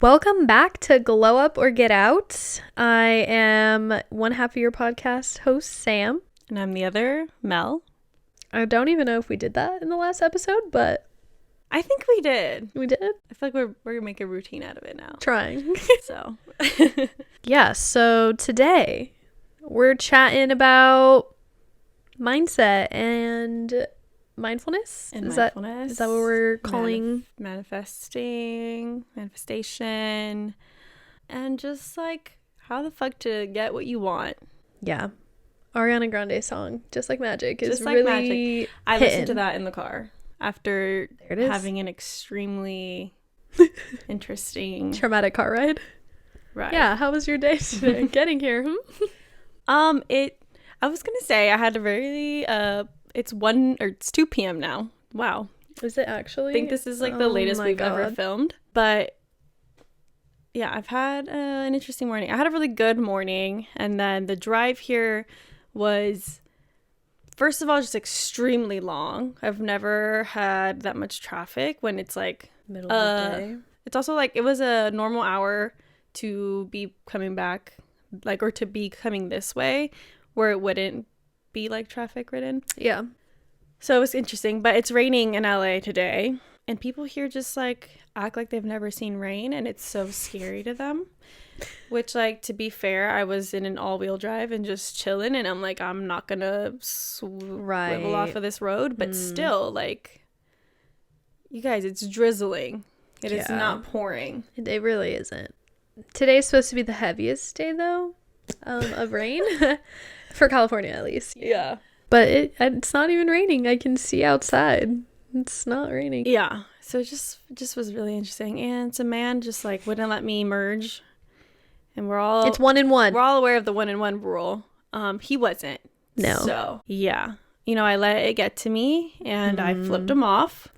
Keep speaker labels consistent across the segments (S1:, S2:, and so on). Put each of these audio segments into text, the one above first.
S1: Welcome back to Glow Up or Get Out. I am one half of your podcast host, Sam.
S2: And I'm the other, Mel.
S1: I don't even know if we did that in the last episode, but
S2: I think we did.
S1: We did?
S2: I feel like we're going to make a routine out of it now.
S1: Trying.
S2: So.
S1: Yeah, so today we're chatting about mindset and mindfulness.
S2: And
S1: Is
S2: mindfulness.
S1: that what we're calling?
S2: Manifestation, and just like how the fuck to get what you want.
S1: Yeah. Ariana Grande song, Just Like Magic, is
S2: Just like
S1: really
S2: magic. I listened to that in the car after having an extremely interesting
S1: traumatic car ride.
S2: Right.
S1: Yeah, how was your day today getting here?
S2: I was gonna say I had a very it's 2 p.m. now. Wow.
S1: Is it actually?
S2: I think this is like the latest we've ever filmed. But yeah, I've had an interesting morning. I had a really good morning, and then the drive here was, first of all, just extremely long. I've never had that much traffic when it's like
S1: middle of the day.
S2: It's also like it was a normal hour to be coming back, like, or to be coming this way where it wouldn't be like traffic ridden.
S1: Yeah.
S2: So it was interesting, but it's raining in LA today, and people here just like act like they've never seen rain, and it's so scary to them. Which, like, to be fair, I was in an all-wheel drive and just chilling, and I'm like, I'm not gonna swivel off of this road, but still, like, you guys, it's drizzling. It is not pouring.
S1: It really isn't. Today's supposed to be the heaviest day, though, of rain. For California, at least.
S2: Yeah.
S1: But it's not even raining. I can see outside. It's not raining.
S2: Yeah. So it just was really interesting. And some man just, like, wouldn't let me merge. And it's
S1: 1 in 1.
S2: We're all aware of the 1 in 1 rule. He wasn't.
S1: No.
S2: So, yeah. You know, I let it get to me, and I flipped him off.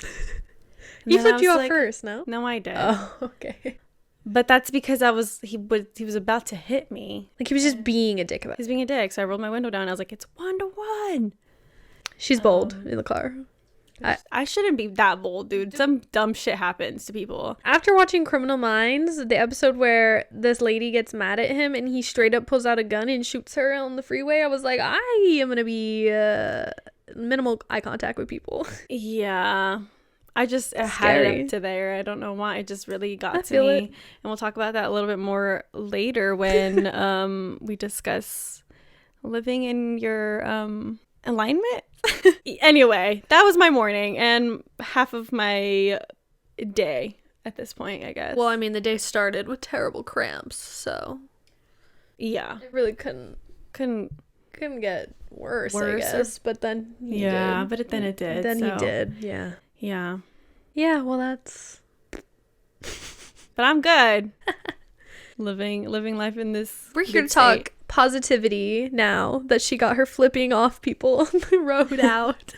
S1: He flipped you off first, no?
S2: No, I did.
S1: Oh, okay.
S2: But that's because he was about to hit me.
S1: Like, he was just being a dick about it.
S2: He was being a dick, so I rolled my window down, and I was like, it's 1 to 1.
S1: She's bold in the car.
S2: I shouldn't be that bold, dude. Some dumb shit happens to people.
S1: After watching Criminal Minds, the episode where this lady gets mad at him and he straight up pulls out a gun and shoots her on the freeway, I was like, I am gonna be minimal eye contact with people.
S2: Yeah. I just had it up to there. I don't know why. It just really got to me. And we'll talk about that a little bit more later when we discuss living in your alignment. Anyway, that was my morning and half of my day at this point, I guess.
S1: Well, I mean, the day started with terrible cramps, so
S2: yeah,
S1: it really couldn't get worse, I guess. But then
S2: he did. Then it did.
S1: Then he did. Yeah. Well, that's.
S2: But I'm good. living life in this.
S1: We're here to talk positivity now that she got her flipping off people on the road out.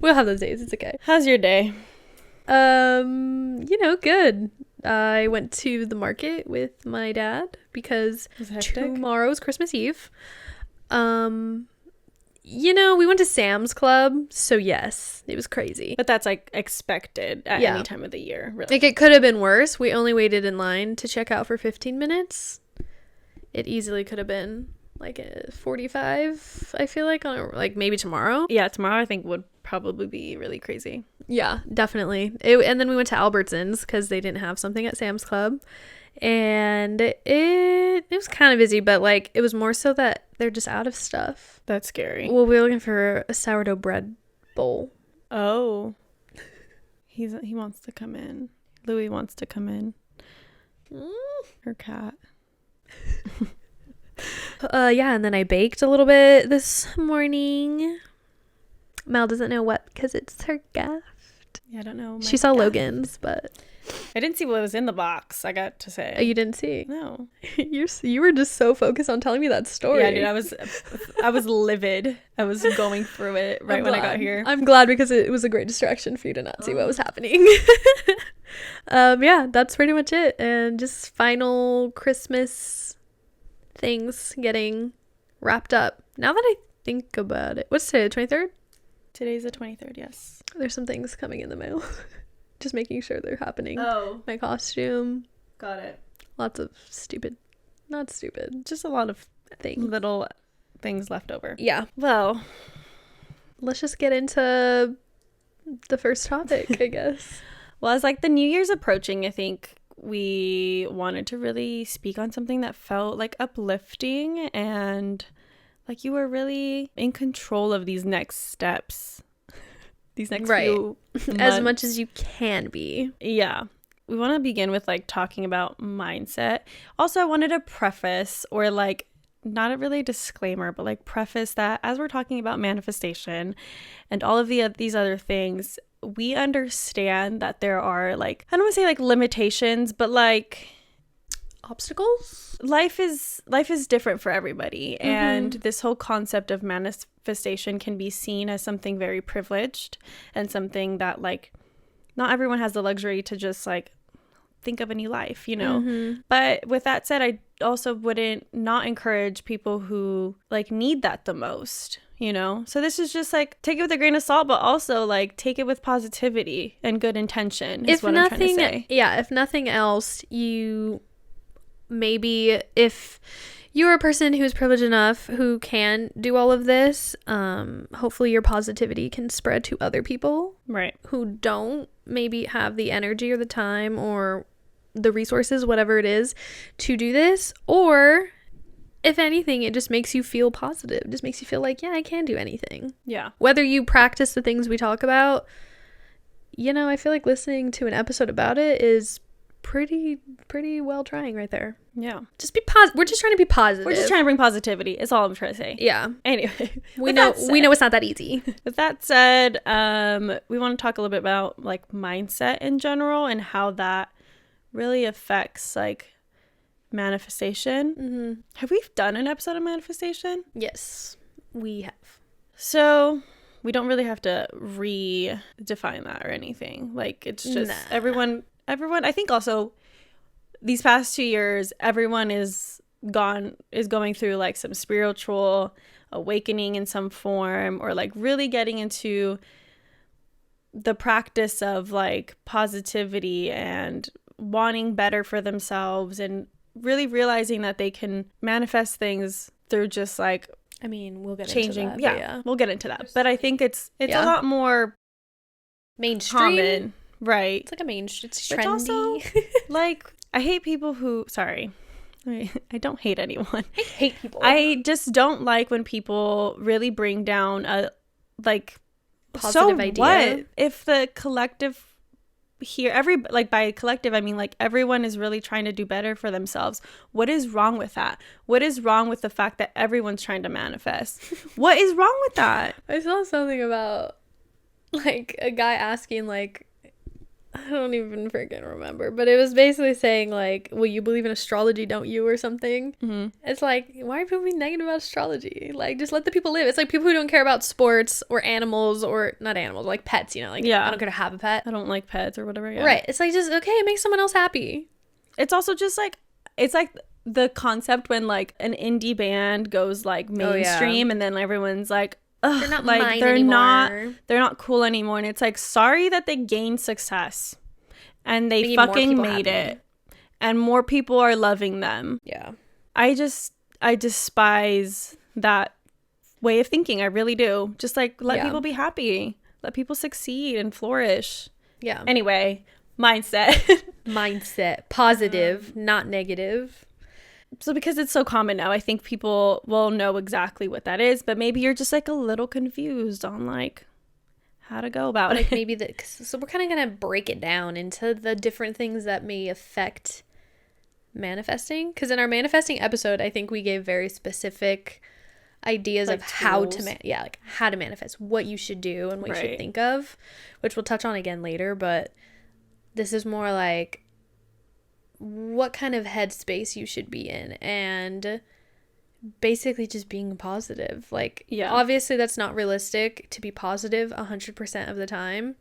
S1: We'll have those days. It's okay.
S2: How's your day?
S1: Good. I went to the market with my dad because tomorrow's Christmas Eve. We went to Sam's Club, so yes, it was crazy.
S2: But that's like expected at any time of the year, really.
S1: Like, it could have been worse. We only waited in line to check out for 15 minutes. It easily could have been like a 45, I feel like, maybe tomorrow.
S2: Yeah, tomorrow I think would probably be really crazy.
S1: Yeah, definitely. And then we went to Albertsons because they didn't have something at Sam's Club. And it was kind of busy, but like it was more so that they're just out of stuff.
S2: That's scary.
S1: Well, we were looking for a sourdough bread bowl.
S2: Oh. He wants to come in. Louis wants to come in. Her cat.
S1: And then I baked a little bit this morning. Mel doesn't know what because it's her gift.
S2: Yeah, I don't know.
S1: She saw Logan's, but
S2: I didn't see what was in the box, I got to say.
S1: Oh, you didn't see?
S2: No.
S1: You were just so focused on telling me that story.
S2: Yeah, dude, I was livid. I was going through it when I got here.
S1: I'm glad because it was a great distraction for you to not see what was happening. That's pretty much it. And just final Christmas things getting wrapped up. Now that think about it. What's today, the 23rd?
S2: Today's the 23rd, yes.
S1: There's some things coming in the mail. Just making sure they're happening.
S2: Oh,
S1: My costume.
S2: got it.
S1: Lots of not stupid
S2: Just a lot of
S1: things.
S2: little things left over.
S1: Yeah.
S2: Well,
S1: Let's just get into the first topic, I guess.
S2: well, as like the New Year's approaching, I think we wanted to really speak on something that felt like uplifting and like you were really in control of these next steps. These next few
S1: As
S2: months.
S1: much as you can be.
S2: Yeah. We want to begin with like talking about mindset. Also, I wanted to preface or like not a really disclaimer, but like preface that as we're talking about manifestation and all of these other things, we understand that there are like, I don't want to say like limitations, but like
S1: Obstacles?
S2: life is different for everybody. And this whole concept of manifestation can be seen as something very privileged and something that like not everyone has the luxury to just like think of a new life, you know. But with that said, I also wouldn't not encourage people who like need that the most, you know. So this is just like take it with a grain of salt, but also like take it with positivity and good intention is what I'm trying to say.
S1: Yeah, if nothing else, you maybe if you're a person who's privileged enough who can do all of this, hopefully your positivity can spread to other people
S2: Right.
S1: who don't maybe have the energy or the time or the resources, whatever it is, to do this. Or if anything, it just makes you feel positive. It just makes you feel like, yeah, I can do anything.
S2: Yeah.
S1: Whether you practice the things we talk about, you know, I feel like listening to an episode about it is pretty well trying right there.
S2: Yeah.
S1: Just be positive. We're just trying to be positive.
S2: We're just trying to bring positivity. Is all I'm trying to say.
S1: Yeah.
S2: Anyway,
S1: We know it's not that easy.
S2: with that said, we want to talk a little bit about like mindset in general and how that really affects like manifestation. Have we done an episode of manifestation?
S1: Yes, we have.
S2: So we don't really have to redefine that or anything. Like it's just everyone, I think also these past 2 years, everyone is going through like some spiritual awakening in some form or like really getting into the practice of like positivity and wanting better for themselves and really realizing that they can manifest things through just like
S1: I mean, we'll get
S2: changing.
S1: into that.
S2: Yeah, we'll get into that. But I think it's a lot more
S1: mainstream.
S2: common, right?
S1: It's like it's
S2: Which
S1: trendy.
S2: also, like, I hate people who, sorry, I don't hate anyone.
S1: I hate people.
S2: I just don't like when people really bring down a, like,
S1: Positive
S2: so
S1: idea.
S2: what if the collective here, like by collective, I mean like everyone is really trying to do better for themselves. What is wrong with that? What is wrong with the fact that everyone's trying to manifest? What is wrong with that?
S1: I saw something about like a guy asking like I don't even freaking remember, but it was basically saying like, well, you believe in astrology, don't you, or something. It's like, why are people being negative about astrology? Like, just let the people live. It's like people who don't care about sports or animals or not animals, like pets, you know, like I don't care to have a pet.
S2: I don't like pets or whatever. Yeah.
S1: Right. It's like just okay, make someone else happy.
S2: It's also just like it's like the concept when like an indie band goes like mainstream and then everyone's like, ugh,
S1: They're not
S2: like
S1: mine
S2: they're
S1: anymore.
S2: not cool anymore. And it's like, sorry that they gained success and they
S1: need more
S2: fucking
S1: people
S2: made
S1: happy.
S2: it and more people are loving them.
S1: Yeah.
S2: I despise that way of thinking. I really do. Just like let people be happy, let people succeed and flourish.
S1: Yeah.
S2: Anyway, mindset.
S1: Mindset. Positive, not negative.
S2: So because it's so common now, I think people will know exactly what that is, but maybe you're just like a little confused on like how to go about
S1: Like
S2: it.
S1: maybe so we're kind of going to break it down into the different things that may affect manifesting. Because in our manifesting episode, I think we gave very specific ideas
S2: Like
S1: of how
S2: tools.
S1: to like how to manifest, what you should do and what you should
S2: Right.
S1: think of, which we'll touch on again later. But this is more like what kind of headspace you should be in and basically just being positive. Like,
S2: Yeah.
S1: obviously that's not realistic to be positive 100% of the time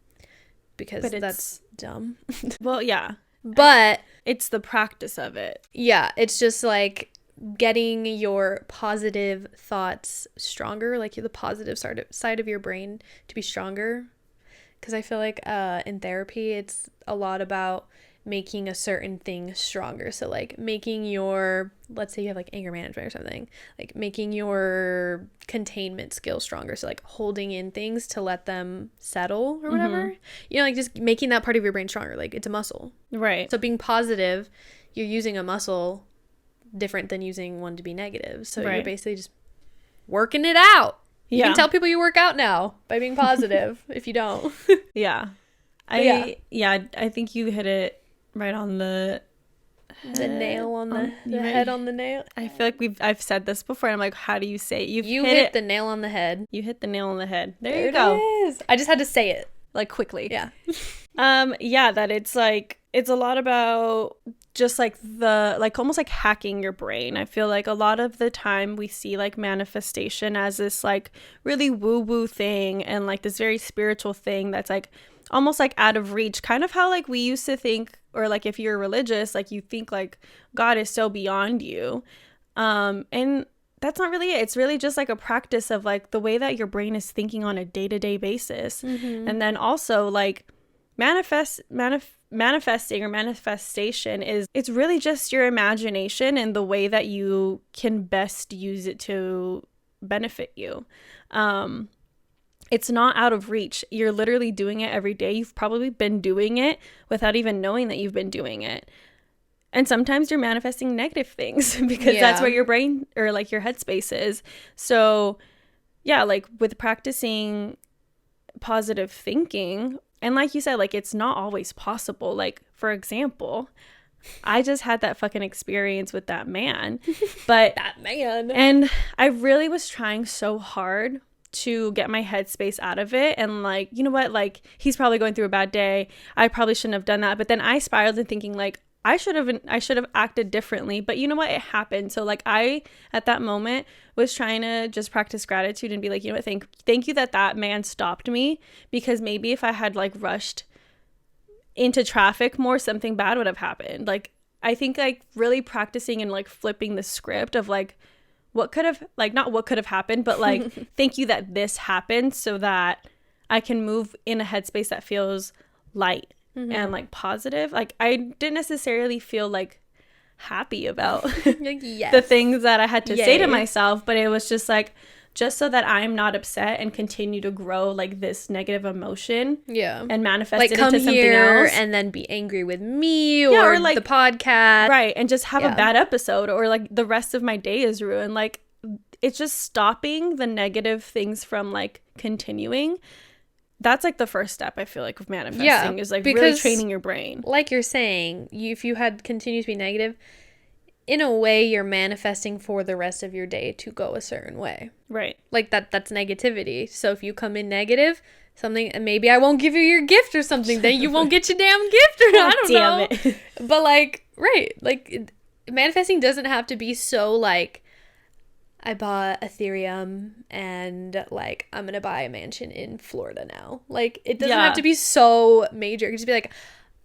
S1: because
S2: But
S1: that's dumb.
S2: Well, yeah,
S1: But
S2: it's the practice of it.
S1: yeah, it's just like getting your positive thoughts stronger, like the positive side of your brain to be stronger. Because I feel like in therapy, it's a lot about making a certain thing stronger. So like making your, let's say you have like anger management or something, like making your containment skill stronger. So like holding in things to let them settle or whatever, like just making that part of your brain stronger. Like it's a muscle.
S2: Right.
S1: So being positive, you're using a muscle different than using one to be negative. So you're basically just working it out. You can tell people you work out now by being positive if you don't.
S2: I think you hit it right on the head.
S1: The nail on the head on the nail.
S2: I feel like I've said this before and I'm like, how do you say it?
S1: You hit the nail on the head.
S2: You hit the nail on the head. There you go.
S1: It is. I just had to say it.
S2: Like quickly.
S1: Yeah.
S2: That it's like, it's a lot about just like almost like hacking your brain. I feel like a lot of the time we see like manifestation as this like really woo-woo thing and like this very spiritual thing that's like almost like out of reach, kind of how like we used to think, or like if you're religious, like you think like God is so beyond you, and that's not really it. It's really just like a practice of like the way that your brain is thinking on a day-to-day basis. And then also like manifesting or manifestation it's really just your imagination and the way that you can best use it to benefit you. It's not out of reach. You're literally doing it every day. You've probably been doing it without even knowing that you've been doing it. And sometimes you're manifesting negative things because that's where your brain or like your headspace is. So yeah, like with practicing positive thinking, and like you said, like it's not always possible. Like for example, I just had that fucking experience with that man. But
S1: that man.
S2: And I really was trying so hard to get my headspace out of it, and like, you know what, like he's probably going through a bad day, I probably shouldn't have done that. But then I spiraled in thinking like I should have acted differently, but you know what, it happened. So like I at that moment was trying to just practice gratitude and be like, you know what, thank you that man stopped me, because maybe if I had like rushed into traffic more, something bad would have happened. Like I think like really practicing and like flipping the script of like what could have, like not what could have happened, but like thank you that this happened so that I can move in a headspace that feels light and like positive. Like I didn't necessarily feel like happy about the things that I had to say to myself, but it was just like, just so that I'm not upset and continue to grow like this negative emotion and manifest
S1: like
S2: it
S1: come
S2: into something
S1: here
S2: else,
S1: and then be angry with me or like the podcast,
S2: right, and just have a bad episode, or like the rest of my day is ruined. Like it's just stopping the negative things from like continuing. That's like the first step, I feel like, of manifesting is like really training your brain. Like
S1: you're saying, if you had continued to be negative, in a way you're manifesting for the rest of your day to go a certain way.
S2: Right.
S1: Like that's negativity. So if you come in negative, something, maybe I won't give you your gift or something, then you won't get your damn gift, or I don't know. It. But like, right. Like manifesting doesn't have to be so like, I bought Ethereum and like I'm gonna buy a mansion in Florida now. Like it doesn't have to be so major. It could just be like,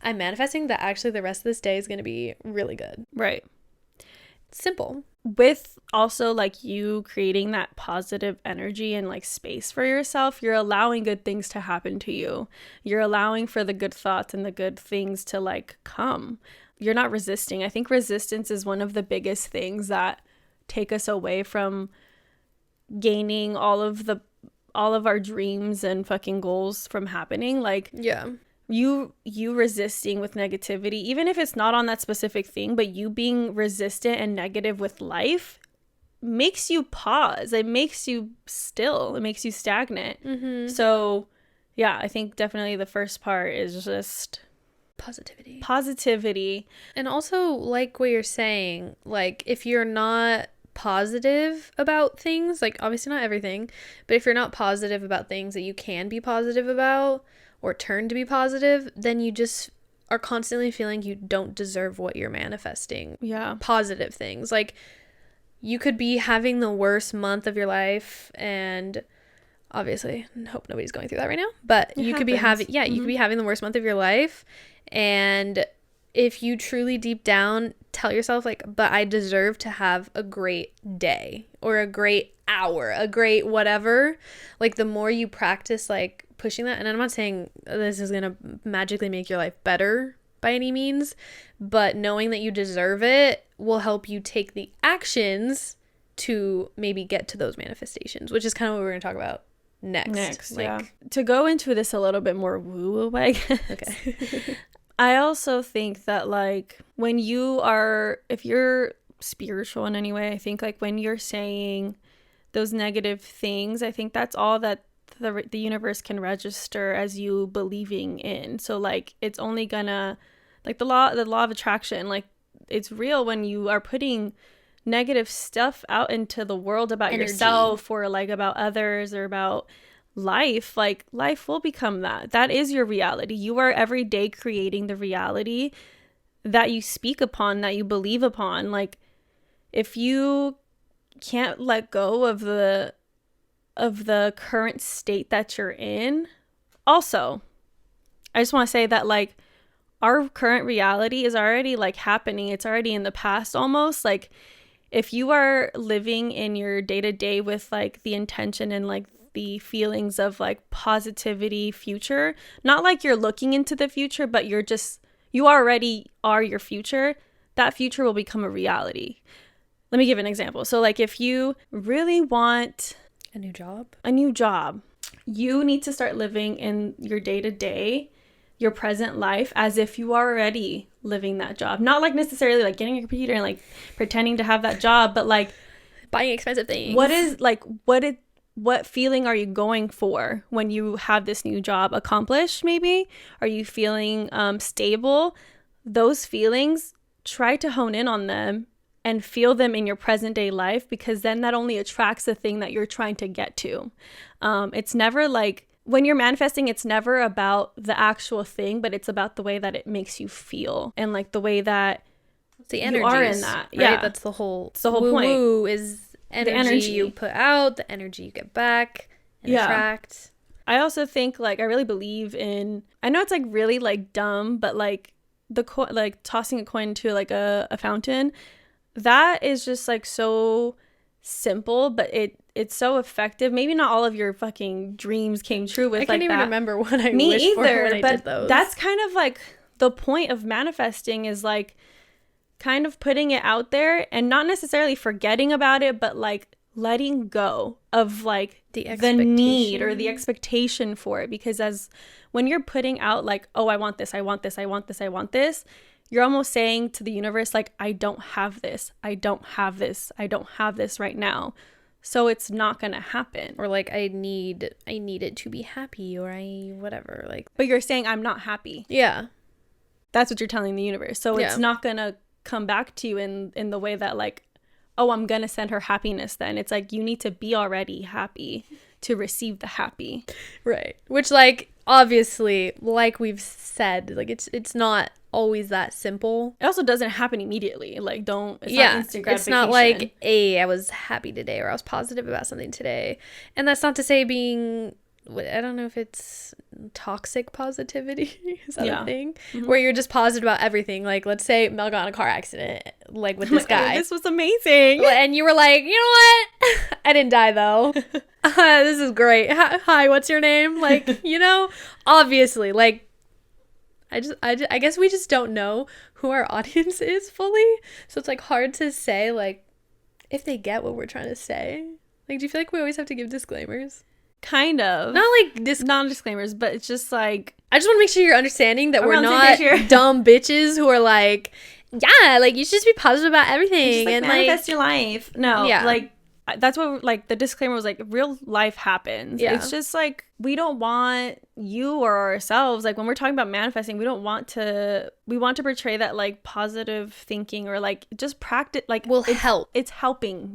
S1: I'm manifesting that actually the rest of this day is gonna be really good.
S2: Right.
S1: Simple.
S2: With also like you creating that positive energy and like space for yourself, you're allowing good things to happen to you. You're allowing for the good thoughts and the good things to like come. You're not resisting. I think resistance is one of the biggest things that take us away from gaining all of our dreams and fucking goals from happening. Like you resisting with negativity, even if it's not on that specific thing, but you being resistant and negative with life makes you pause. It makes you still. It makes you stagnant. So yeah, I think definitely the first part is just positivity.
S1: And also like what you're saying, like if you're not positive about things, like obviously not everything, but if you're not positive about things that you can be positive about or turn to be positive, then you just are constantly feeling you don't deserve what you're manifesting. Positive things. Like you could be having the worst month of your life, and obviously I hope nobody's going through that right now, but you could be having you could be having the worst month of your life, and if you truly deep down tell yourself like, but I deserve to have a great day or a great hour, a great whatever, like the more you practice like pushing that, and I'm not saying this is gonna magically make your life better by any means, but knowing that you deserve it will help you take the actions to maybe get to those manifestations, which is kind of what we're gonna talk about next. Like,
S2: yeah. To go into this a little bit more woo-woo, I guess.
S1: Okay.
S2: I also think that like when you are, if you're spiritual in any way, I think like when you're saying those negative things, I think that's all that the universe can register as you believing in. So like it's only gonna, like the law of attraction, like it's real when you are putting negative stuff out into the world about yourself or like about others or about life. Like life will become that is your reality. You are every day creating the reality that you speak upon, that you believe upon. Like if you can't let go of the current state that you're in, also I just want to say that like our current reality is already like happening. It's already in the past almost. Like if you are living in your day-to-day with like the intention and like the feelings of like positivity future, not like you're looking into the future, but you already are your future, that future will become a reality. Let me give an example. So like if you really want
S1: a new job,
S2: you need to start living in your day-to-day, your present life, as if you are already living that job. Not like necessarily like getting a computer and like pretending to have that job, but like
S1: buying expensive things.
S2: What feeling are you going for when you have this new job accomplished? Maybe are you feeling stable? Those feelings, try to hone in on them and feel them in your present day life, because then that only attracts the thing that you're trying to get to. It's never like, when you're manifesting, it's never about the actual thing, but it's about the way that it makes you feel and like the way that
S1: the energy
S2: you are in that.
S1: Right? Yeah, that's the whole.
S2: It's the whole point.
S1: Woo is the energy you put out, the energy you get back and attract.
S2: I also think like I really believe in. I know it's like really like dumb, but like like tossing a coin to like a fountain, that is just like so simple, but it's so effective. Maybe not all of your fucking dreams came true with like that. I can't even
S1: remember what I wished for when I did those.
S2: That's kind of like the point of manifesting, is like kind of putting it out there and not necessarily forgetting about it, but like letting go of like the need or the expectation for it. Because as when you're putting out like, oh, I want this, I want this, I want this, I want this, you're almost saying to the universe like, I don't have this, I don't have this, I don't have this right now, so it's not gonna happen.
S1: Or like I need it to be happy, or whatever, like,
S2: but you're saying I'm not happy.
S1: Yeah,
S2: that's what you're telling the universe. So it's not gonna come back to you in the way that like, oh, I'm gonna send her happiness. Then it's like you need to be already happy to receive the happy,
S1: right? Which like obviously, like we've said, like it's not always that simple.
S2: It also doesn't happen immediately. Like it's not instant gratification.
S1: It's not like, hey, I was happy today, or I was positive about something today. And that's not to say being, I don't know if it's toxic positivity. Is that a thing? Mm-hmm. Where you're just positive about everything. Like, let's say Mel got in a car accident, like with this guy.
S2: This was amazing.
S1: And you were like, you know what? I didn't die though. This is great. Hi, what's your name? Like, obviously, like, I guess we just don't know who our audience is fully. So it's like hard to say like if they get what we're trying to say. Like, do you feel like we always have to give disclaimers?
S2: Kind of.
S1: Not like
S2: non-disclaimers, but it's just like,
S1: I just want to make sure you're understanding that we're not dumb bitches who are like, yeah, like you should just be positive about everything
S2: just, like,
S1: and
S2: manifest your life. No, like that's what like the disclaimer was, like real life happens. It's just like we don't want you or ourselves, like when we're talking about manifesting, we want to portray that like positive thinking or like just practice like
S1: will help.
S2: It's helping.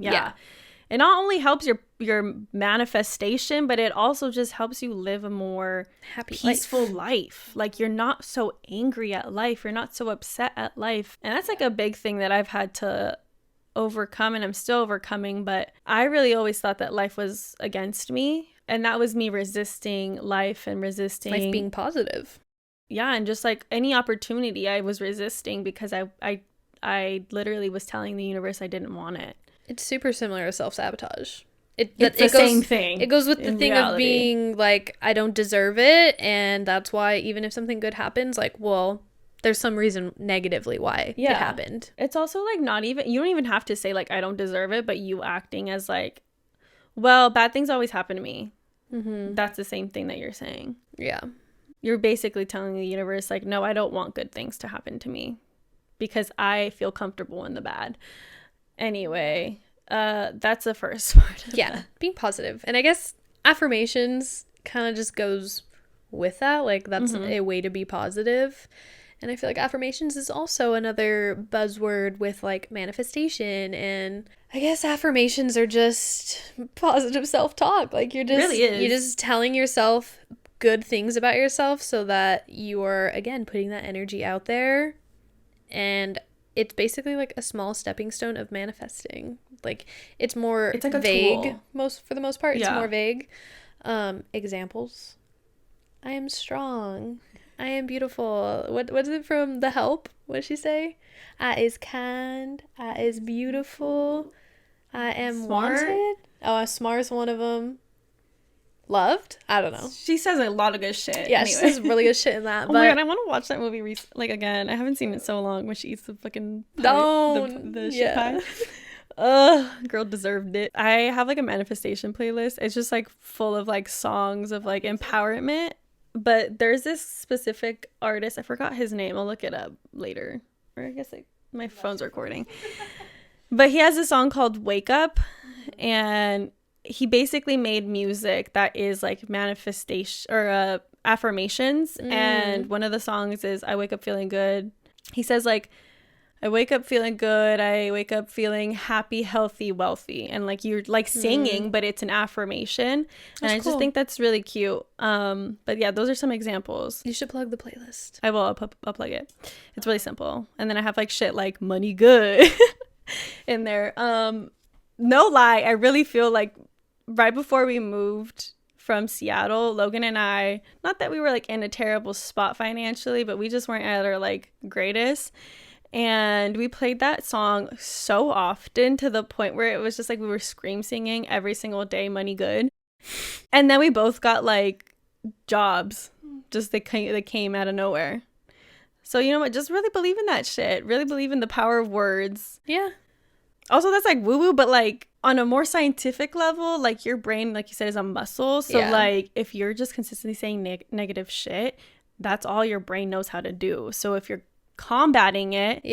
S2: It not only helps your manifestation, but it also just helps you live a more
S1: happy,
S2: peaceful life. Like you're not so angry at life, you're not so upset at life. And that's like a big thing that I've had to overcome, and I'm still overcoming. But I really always thought that life was against me, and that was me resisting life and resisting
S1: life being positive.
S2: yeah, and just like any opportunity I was resisting because I literally was telling the universe I didn't want it.
S1: It's super similar to self-sabotage.
S2: It's the same thing.
S1: It goes with the thing
S2: reality.
S1: of being like, I don't deserve it, and that's why even if something good happens, like, well, there's some reason negatively why it happened.
S2: It's also like not even, you don't even have to say like I don't deserve it, but you acting as like, well, bad things always happen to me. Mm-hmm. That's the same thing that you're saying.
S1: Yeah.
S2: You're basically telling the universe like, no, I don't want good things to happen to me because I feel comfortable in the bad. Anyway, that's the first part.
S1: Yeah, being positive. And I guess affirmations kind of just goes with that. Like, that's a way to be positive. And I feel like affirmations is also another buzzword with like manifestation. And I guess affirmations are just positive self-talk. Like, you're just telling yourself good things about yourself so that you are, again, putting that energy out there. And it's basically like a small stepping stone of manifesting. Like, it's more
S2: like a
S1: vague
S2: tool.
S1: for the most part. It's
S2: Yeah.
S1: more vague. Examples. I am strong. I am beautiful. What is it from The Help? What does she say? I is kind. I is beautiful. I am
S2: Smart.
S1: wanted. Oh, smart is one of them. Loved? I don't know.
S2: She says a lot of good shit.
S1: Yeah,
S2: anyway.
S1: she says really good shit in that.
S2: Oh my god, I want to watch that movie like again. I haven't seen it so long when she eats the fucking pie,
S1: Don't.
S2: the shit pie. Girl deserved it. I have like a manifestation playlist. It's just like full of like songs of like empowerment. But there's this specific artist. I forgot his name. I'll look it up later. Or I guess my phone's recording. But he has a song called Wake Up. And he basically made music that is like manifestation or affirmations. And one of the songs is I Wake Up Feeling Good. He says like, I wake up feeling good. I wake up feeling happy, healthy, wealthy. And like you're like singing, but it's an affirmation. And I just think that's really cute. But yeah, those are some examples.
S1: You should plug the playlist.
S2: I will. I'll plug it. It's really simple. And then I have like shit like money good in there. No lie. I really feel like right before we moved from Seattle, Logan and I, not that we were like in a terrible spot financially, but we just weren't at our like greatest. And we played that song so often to the point where it was just like we were scream singing every single day, money good. And then we both got like jobs. Just they came out of nowhere. So you know what? Just really believe in that shit. Really believe in the power of words.
S1: Yeah.
S2: Also, that's like woo-woo, but like on a more scientific level, like your brain, like you said, is a muscle. So like if you're just consistently saying negative shit, that's all your brain knows how to do. So if you're combating it,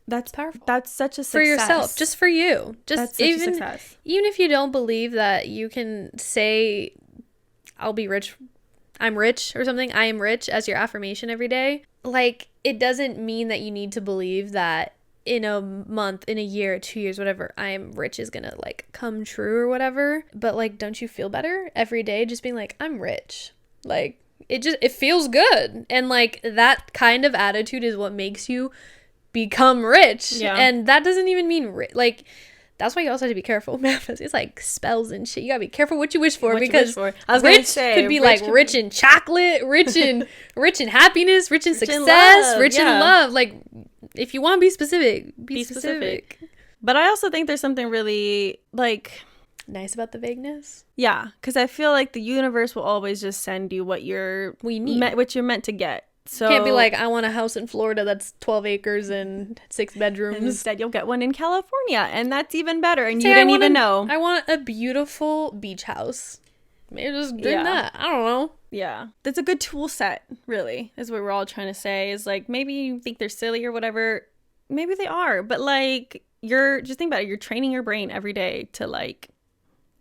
S2: that's powerful. That's such a success
S1: for yourself, just for you. Just
S2: that's such a success.
S1: Even if you don't believe that you can say I'll be rich, I'm rich or something, I am rich as your affirmation every day, like it doesn't mean that you need to believe that in a month, in a year, 2 years, whatever, I am rich is gonna like come true or whatever. But like, don't you feel better every day just being like, I'm rich? Like it feels good. And like that kind of attitude is what makes you become rich. Yeah. And that doesn't even mean like that's why you also have to be careful. It's like spells and shit. You gotta be careful what you wish for, because I was rich could be like rich in chocolate, rich in happiness, rich in success, rich in love. Like if you want to be specific, be specific.
S2: But I also think there's something really like
S1: nice about the vagueness.
S2: Yeah, because I feel like the universe will always just send you what you're meant to get. So
S1: can't be like, I want a house in Florida that's 12 acres and 6 bedrooms.
S2: And instead you'll get one in California, and that's even better. And you didn't even know.
S1: I want a beautiful beach house. Maybe just doing that. I don't know.
S2: Yeah, that's a good tool set, really, is what we're all trying to say. Is like, maybe you think they're silly or whatever. Maybe they are, but like just think about it. You're training your brain every day to like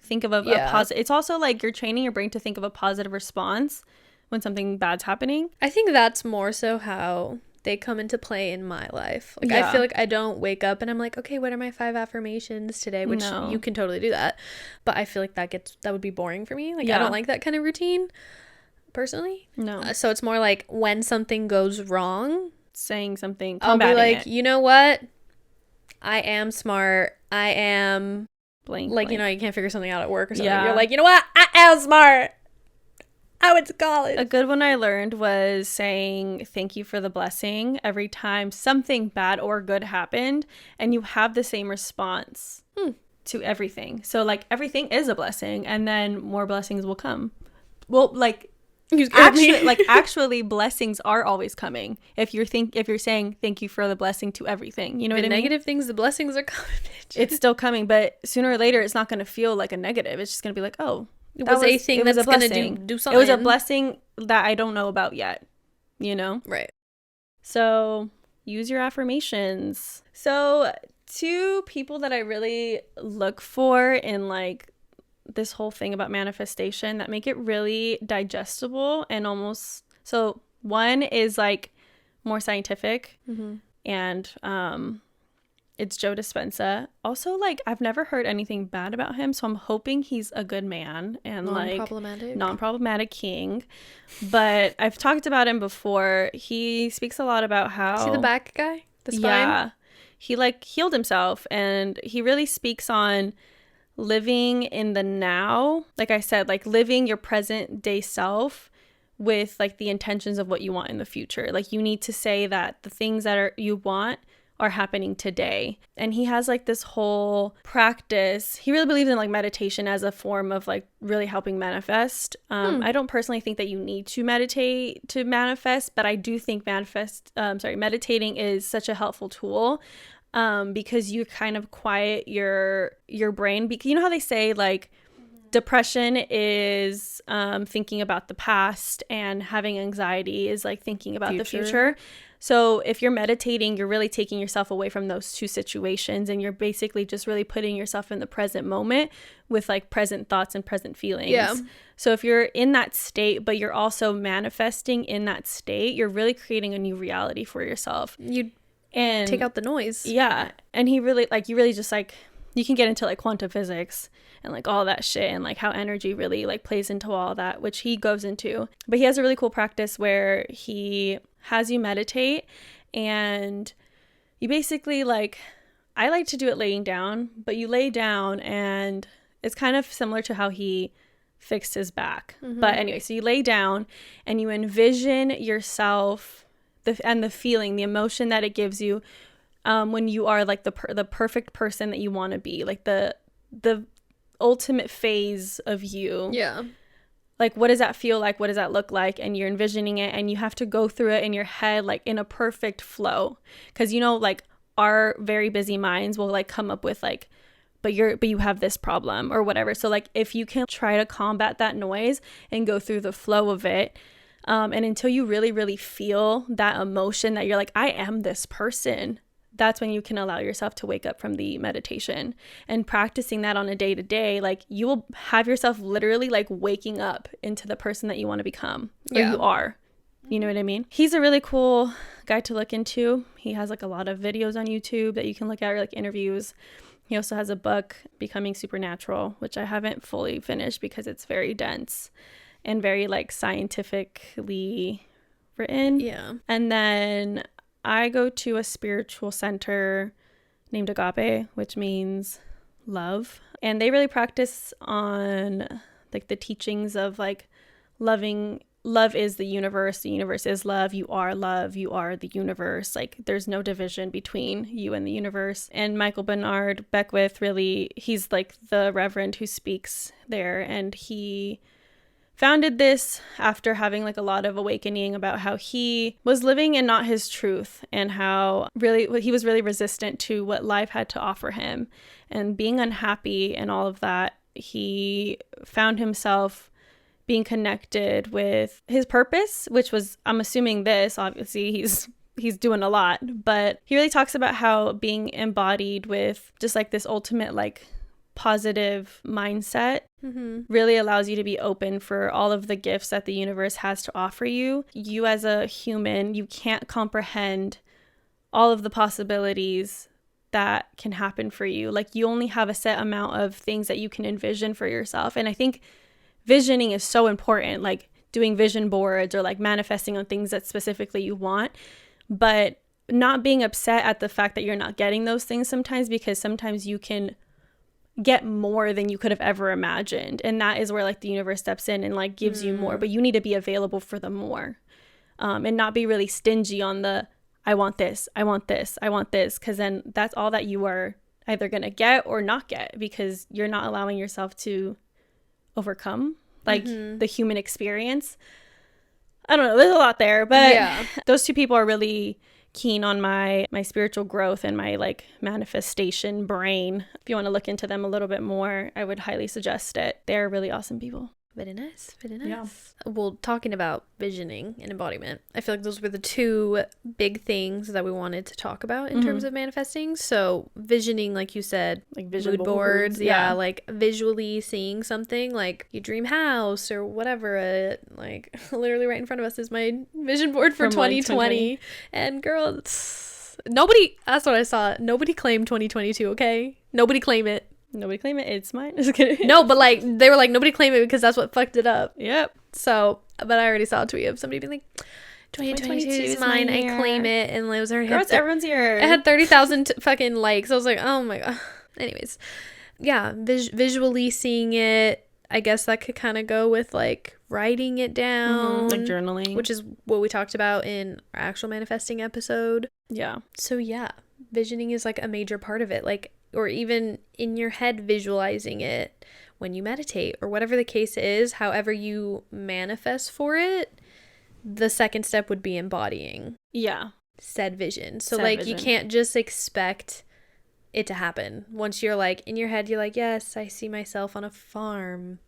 S2: think of a positive. It's also like you're training your brain to think of a positive response when something bad's happening.
S1: I think that's more so how they come into play in my life. Like I feel like I don't wake up and I'm like, okay, what are my 5 affirmations today? Which you can totally do that, but I feel like that would be boring for me. Like I don't like that kind of routine personally. No. So it's more like when something goes wrong,
S2: saying something,
S1: I'll be like, you know what? I am smart. I am blank. Like, you know, you can't figure something out at work or something. You're like, you know what? I am smart. I went to college.
S2: A good one I learned was saying thank you for the blessing every time something bad or good happened, and you have the same response to everything. So like everything is a blessing, and then more blessings will come. Well, like actually blessings are always coming if you're saying thank you for the blessing to everything. You know what I mean?
S1: Negative things, the blessings are coming, bitch.
S2: It's still coming, but sooner or later it's not going to feel like a negative. It's just going to be like, oh,
S1: it was a thing that's going to do something.
S2: It was a blessing that I don't know about yet, you know?
S1: Right.
S2: So use your affirmations. So 2 people that I really look for in like this whole thing about manifestation that make it really digestible and almost, so one is like more scientific, and it's Joe Dispenza. Also, like, I've never heard anything bad about him, so I'm hoping he's a good man and non-problematic king. But I've talked about him before. He speaks a lot about how...
S1: Is he the back guy? The spine?
S2: Yeah. He, like, healed himself, and he really speaks on living in the now. Like I said, like, living your present day self with, like, the intentions of what you want in the future. Like, you need to say that the things that you want are happening today. And he has like this whole practice. He really believes in like meditation as a form of like really helping manifest. I don't personally think that you need to meditate to manifest, but I do think meditating is such a helpful tool, because you kind of quiet your brain. Because you know how they say like depression is thinking about the past, and having anxiety is like thinking about the future. So if you're meditating, you're really taking yourself away from those 2 situations, and you're basically just really putting yourself in the present moment with like present thoughts and present feelings. Yeah. So if you're in that state, but you're also manifesting in that state, you're really creating a new reality for yourself.
S1: You take out the noise.
S2: Yeah. And he really like, you really just like, you can get into like quantum physics and like all that shit, and like how energy really like plays into all that, which he goes into. But he has a really cool practice where he has you meditate, and you basically like, I like to do it laying down, but you lay down, and it's kind of similar to how he fixed his back. But anyway, so you lay down and you envision yourself and the feeling, the emotion that it gives you when you are like the perfect person that you want to be, like the ultimate phase of you. Yeah. Like, what does that feel like? What does that look like? And you're envisioning it, and you have to go through it in your head, like in a perfect flow. Because, you know, like our very busy minds will like come up with like, but you have this problem or whatever. So like, if you can try to combat that noise and go through the flow of it, and until you really, really feel that emotion that you're like, I am this person, that's when you can allow yourself to wake up from the meditation. And practicing that on a day-to-day, like you will have yourself literally like waking up into the person that you want to become, or you are. You know what I mean? He's a really cool guy to look into. He has like a lot of videos on YouTube that you can look at, or like interviews. He also has a book, Becoming Supernatural, which I haven't fully finished because it's very dense and very like scientifically written. Yeah. And then I go to a spiritual center named Agape, which means love. And they really practice on like the teachings of like loving. Love is the universe is love, you are the universe. Like there's no division between you and the universe. And Michael Bernard Beckwith, really, he's like the reverend who speaks there, and he founded this after having like a lot of awakening about how he was living in not his truth, and how really he was really resistant to what life had to offer him, and being unhappy and all of that. He found himself being connected with his purpose, which was, I'm assuming this, obviously he's doing a lot, but he really talks about how being embodied with just like this ultimate like positive mindset really allows you to be open for all of the gifts that the universe has to offer you. You as a human, you can't comprehend all of the possibilities that can happen for you. Like you only have a set amount of things that you can envision for yourself. And I think visioning is so important, like doing vision boards or like manifesting on things that specifically you want, but not being upset at the fact that you're not getting those things sometimes, because sometimes you can get more than you could have ever imagined. And that is where like the universe steps in and like gives you more, but you need to be available for the more, and not be really stingy on the, I want this, I want this, I want this. Cause then that's all that you are either going to get or not get, because you're not allowing yourself to overcome like the human experience. I don't know, there's a lot there, but those two people are really keen on my spiritual growth and my like manifestation brain. If you want to look into them a little bit more, I would highly suggest it. They're really awesome people.
S1: Very nice, very nice.
S2: Yeah.
S1: Well, talking about visioning and embodiment, I feel like those were the two big things that we wanted to talk about in terms of manifesting. So visioning, like you said,
S2: Like vision
S1: mood boards, like visually seeing something, like your dream house or whatever. Like literally right in front of us is my vision board for
S2: From,
S1: 2020.
S2: Like,
S1: and girl, nobody, that's what I saw. Nobody claimed 2022, okay? Nobody claim it.
S2: Nobody claim it. It's mine. Just kidding.
S1: No, but like they were like, nobody claim it because that's what fucked it up.
S2: Yep.
S1: So, but I already saw a tweet of somebody being like, 2022 is mine. I claim it. And it was already,
S2: Girl, it's everyone's year.
S1: it had 30,000 fucking likes. I was like, oh my God. Anyways, yeah, visually seeing it. I guess that could kind of go with like writing it down.
S2: Like journaling.
S1: Which is what we talked about in our actual manifesting episode.
S2: Yeah.
S1: So yeah, visioning is like a major part of it. Like, or even in your head visualizing it when you meditate or whatever the case is, however you manifest for it, the second step would be embodying.
S2: Yeah.
S1: Said vision. So like you can't just expect it to happen. Once you're like in your head, you're like, yes, I see myself on a farm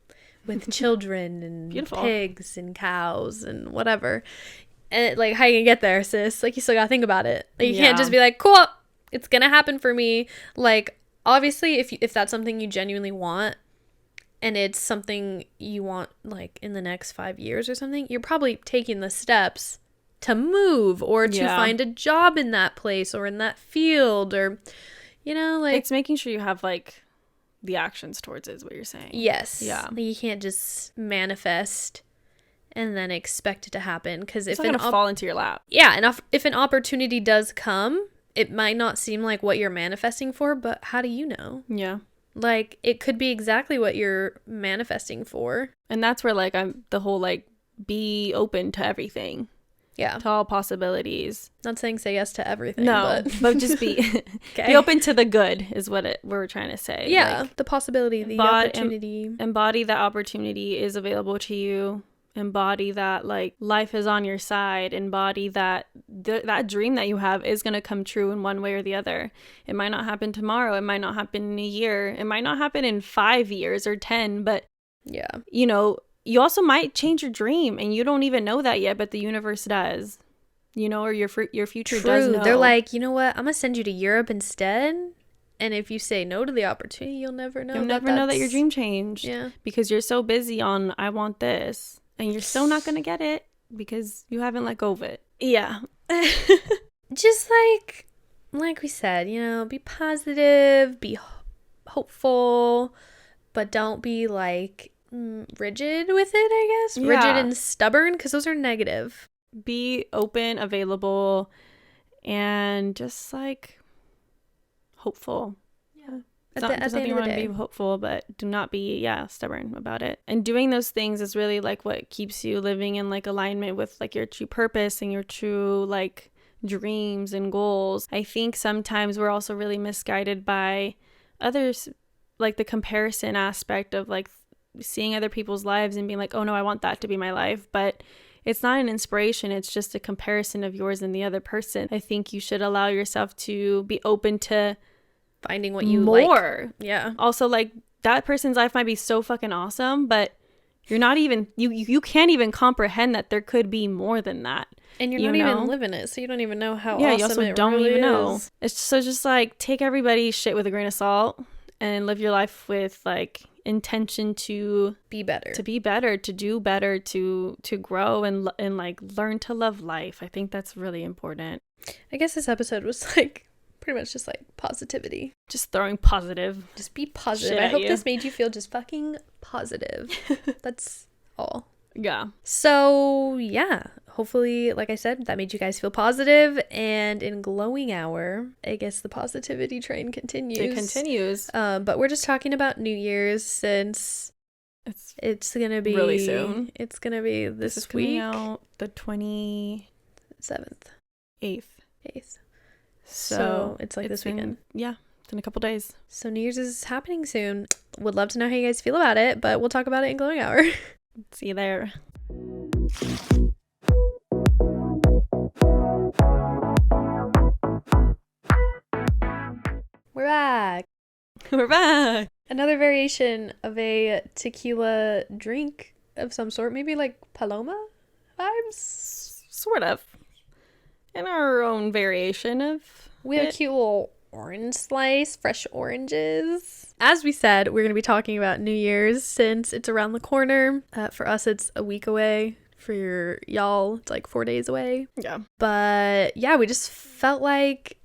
S1: with children and
S2: Beautiful.
S1: Pigs and cows and whatever. And like, how you gonna get there, sis? Like, you still gotta think about it. Like, you can't just be like, cool, it's gonna happen for me. Like, obviously, if that's something you genuinely want and it's something you want like in the next 5 years or something, you're probably taking the steps to move or to find a job in that place or in that field, or you know, like,
S2: it's making sure you have like the actions towards it is what you're saying.
S1: Yes.
S2: Yeah.
S1: Like, you can't just manifest and then expect it to happen, because if
S2: it's not gonna fall into your lap.
S1: Yeah, and if an opportunity does come, it might not seem like what you're manifesting for, but how do you know?
S2: Yeah.
S1: Like, it could be exactly what you're manifesting for.
S2: And that's where like I'm the whole like be open to everything.
S1: Yeah.
S2: To all possibilities.
S1: Not saying say yes to everything.
S2: No, but just be be open to the good is what we're trying to say.
S1: Yeah,
S2: like,
S1: the possibility, the opportunity.
S2: Embody that opportunity is available to you. Embody that like life is on your side. Embody that that dream that you have is going to come true in one way or the other. It might not happen tomorrow. It might not happen in a year. It might not happen in 5 years or 10, but
S1: yeah,
S2: you know, you also might change your dream and you don't even know that yet, but the universe does, you know, or your future does know.
S1: They're like, you know what? I'm going to send you to Europe instead. And if you say no to the opportunity, you'll never know.
S2: You'll never know that your dream changed.
S1: Yeah.
S2: Because you're so busy on, I want this. And you're still not going to get it because you haven't let go of it. Yeah.
S1: Just like we said, you know, be positive, be hopeful, but don't be like rigid with it, I guess.
S2: Yeah.
S1: Rigid and stubborn, because those are negative.
S2: Be open, available, and just like hopeful. Yeah.
S1: At the end of the day,
S2: be hopeful, but do not be stubborn about it. And doing those things is really like what keeps you living in like alignment with like your true purpose and your true like dreams and goals. I think sometimes we're also really misguided by others, like the comparison aspect of like seeing other people's lives and being like, oh no, I want that to be my life. But it's not an inspiration. It's just a comparison of yours and the other person. I think you should allow yourself to be open to
S1: finding what you
S2: more.
S1: Like. Yeah.
S2: Also, like, that person's life might be so fucking awesome, but you're not even, you can't even comprehend that there could be more than that.
S1: And you're not even living it, so you don't even know how awesome
S2: you also
S1: it
S2: don't
S1: really
S2: even
S1: is.
S2: know. It's so just like take everybody's shit with a grain of salt and live your life with like intention to
S1: be better,
S2: to do better, to grow and like learn to love life. I think that's really important.
S1: I guess this episode was like pretty much just like positivity,
S2: just throwing positive,
S1: just be positive. I hope this made you feel just fucking positive. That's all.
S2: Yeah.
S1: So yeah, hopefully, like I said, that made you guys feel positive. And in glowing hour, I guess the positivity train continues.
S2: It continues.
S1: But we're just talking about New Year's since it's gonna be
S2: really soon.
S1: It's gonna be this
S2: is
S1: week.
S2: Coming out the 27th, 8th.
S1: So it's like this weekend.
S2: Yeah, it's in a couple days.
S1: So New Year's is happening soon. Would love to know how you guys feel about it, but we'll talk about it in glowing hour.
S2: See you there.
S1: We're back.
S2: We're back.
S1: Another variation of a tequila drink of some sort. Maybe like Paloma vibes?
S2: Sort of. And our own variation of
S1: We have a cute little orange slice, fresh oranges. As we said, we're going to be talking about New Year's since it's around the corner. For us, it's a week away. For y'all, it's like 4 days away.
S2: Yeah.
S1: But yeah, we just felt like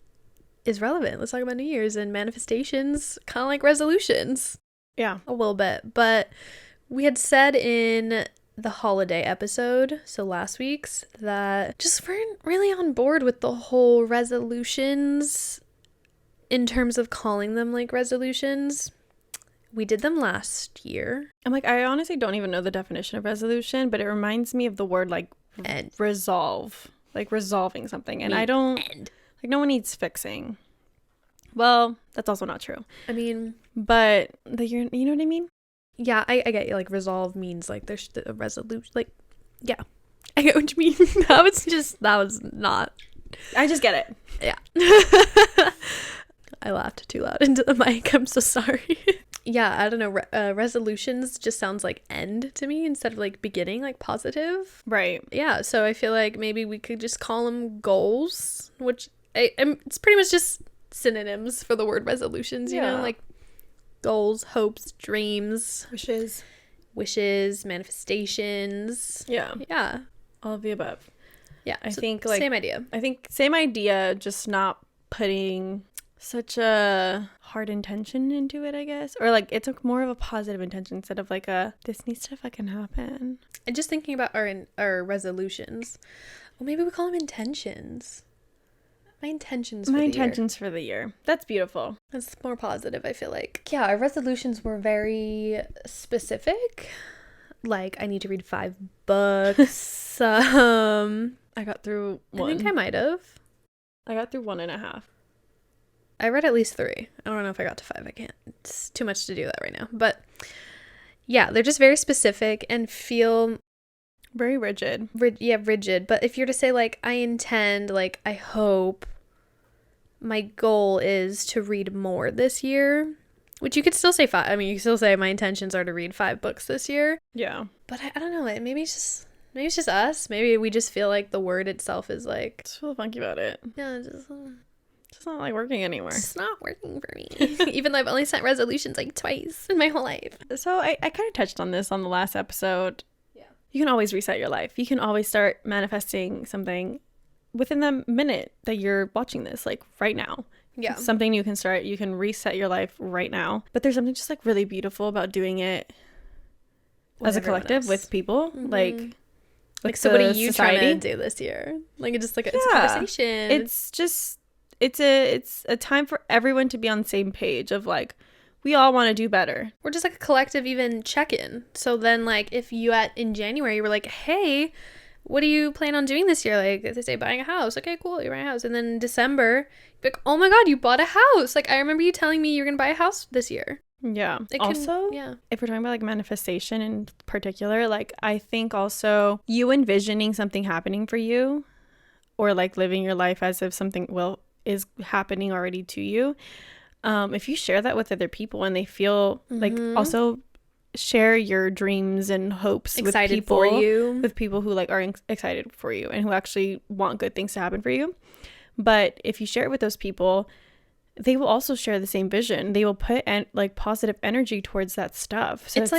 S1: it's relevant. Let's talk about New Year's and manifestations, kind of like resolutions.
S2: Yeah.
S1: A little bit. But we had said in the holiday episode, so last week's, that just weren't really on board with the whole resolutions in terms of calling them like resolutions. We did them last year.
S2: I'm like, I honestly don't even know the definition of resolution, but it reminds me of the word like resolve, like resolving something. And I don't, like, no one needs fixing. Well, that's also not true.
S1: I mean,
S2: but you know what I mean?
S1: Yeah, I get you. Like, resolve means like there's a resolution. Like, yeah, I get what you mean. that was not.
S2: I just get it.
S1: Yeah. I laughed too loud into the mic. I'm so sorry. Yeah, I don't know. Resolutions just sounds like end to me instead of like beginning, like positive.
S2: Right.
S1: Yeah, so I feel like maybe we could just call them goals, which it's pretty much just synonyms for the word resolutions, you know? Like goals, hopes, dreams. Wishes, manifestations.
S2: Yeah.
S1: Yeah.
S2: All of the above.
S1: Yeah.
S2: I think like
S1: same idea.
S2: I think same idea, just not putting such a hard intention into it, I guess. Or like it's more of a positive intention instead of like this needs to fucking happen.
S1: And just thinking about our resolutions. Well, maybe we call them intentions. My intentions
S2: for the year. That's beautiful.
S1: That's more positive, I feel like. Yeah, our resolutions were very specific. Like, I need to read 5 books.
S2: I got through 1.
S1: I think I might have.
S2: I got through 1.5.
S1: I read at least 3. I don't know if I got to 5. I can't. It's too much to do that right now. But yeah, they're just very specific and feel
S2: very rigid.
S1: Rigid. But if you're to say like, I intend, like, I hope, my goal is to read more this year, which you could still say 5. I mean, you can still say my intentions are to read 5 books this year.
S2: Yeah.
S1: But I don't know. Maybe it's just us. Maybe we just feel like the word itself is like,
S2: just feel funky about it.
S1: Yeah,
S2: it's not like working anymore.
S1: It's not working for me. Even though I've only set resolutions like twice in my whole life.
S2: So I kind of touched on this on the last episode. Yeah. You can always reset your life. You can always start manifesting something within the minute that you're watching this, like right now.
S1: Yeah.
S2: Something you can start. You can reset your life right now. But there's something just like really beautiful about doing it with as a collective with people. Mm-hmm. Like
S1: so what are you trying to do this year? Like it's just like it's a conversation.
S2: It's just it's a time for everyone to be on the same page of like, we all want to do better.
S1: We're just like a collective even check-in. So then like if you in January you were like, hey, what do you plan on doing this year? Like they say buying a house. Okay, cool, you're buying a house. And then in December, you're like, oh my god, you bought a house. Like I remember you telling me you're gonna buy a house this year.
S2: Yeah. If we're talking about like manifestation in particular, like I think also you envisioning something happening for you or like living your life as if something is happening already to you. If you share that with other people and they feel like also share your dreams and hopes with people who like are excited for you and who actually want good things to happen for you. But if you share it with those people, they will also share the same vision. They will put like positive energy towards that stuff. So it's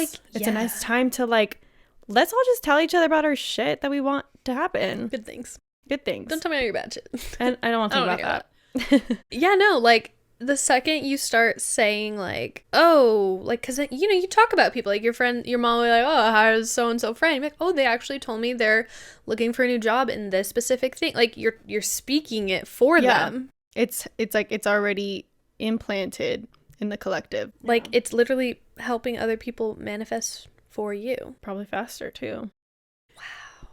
S2: a nice time to like, let's all just tell each other about our shit that we want to happen.
S1: Good things.
S2: Don't
S1: tell me all your bad shit.
S2: And I don't want to talk about that.
S1: Yeah, no, like the second you start saying like, oh, like, because you talk about people, like your friend, your mom will be like, oh, how's so and so friend? You're like, oh, they actually told me they're looking for a new job in this specific thing. Like you're speaking it for them.
S2: It's like it's already implanted in the collective.
S1: Like it's literally helping other people manifest for you.
S2: Probably faster too. Wow.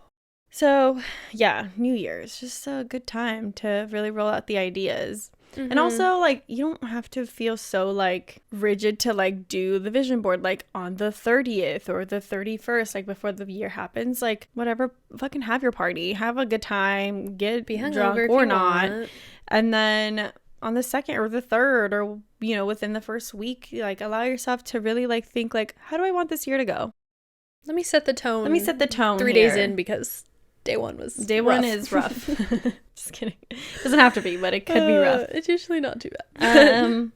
S2: So yeah, New Year's, just a good time to really roll out the ideas. Mm-hmm. And also, like, you don't have to feel so, like, rigid to, like, do the vision board, like, on the 30th or the 31st, like, before the year happens. Like, whatever, fucking have your party. Have a good time. Be drunk or not. Want. And then on the 2nd or the 3rd or, within the first week, like, allow yourself to really, like, think, like, how do I want this year to go?
S1: Let me set the tone.
S2: 3
S1: days in, because day one
S2: is rough. Just kidding. Doesn't have to be, but it could be rough.
S1: It's usually not too bad.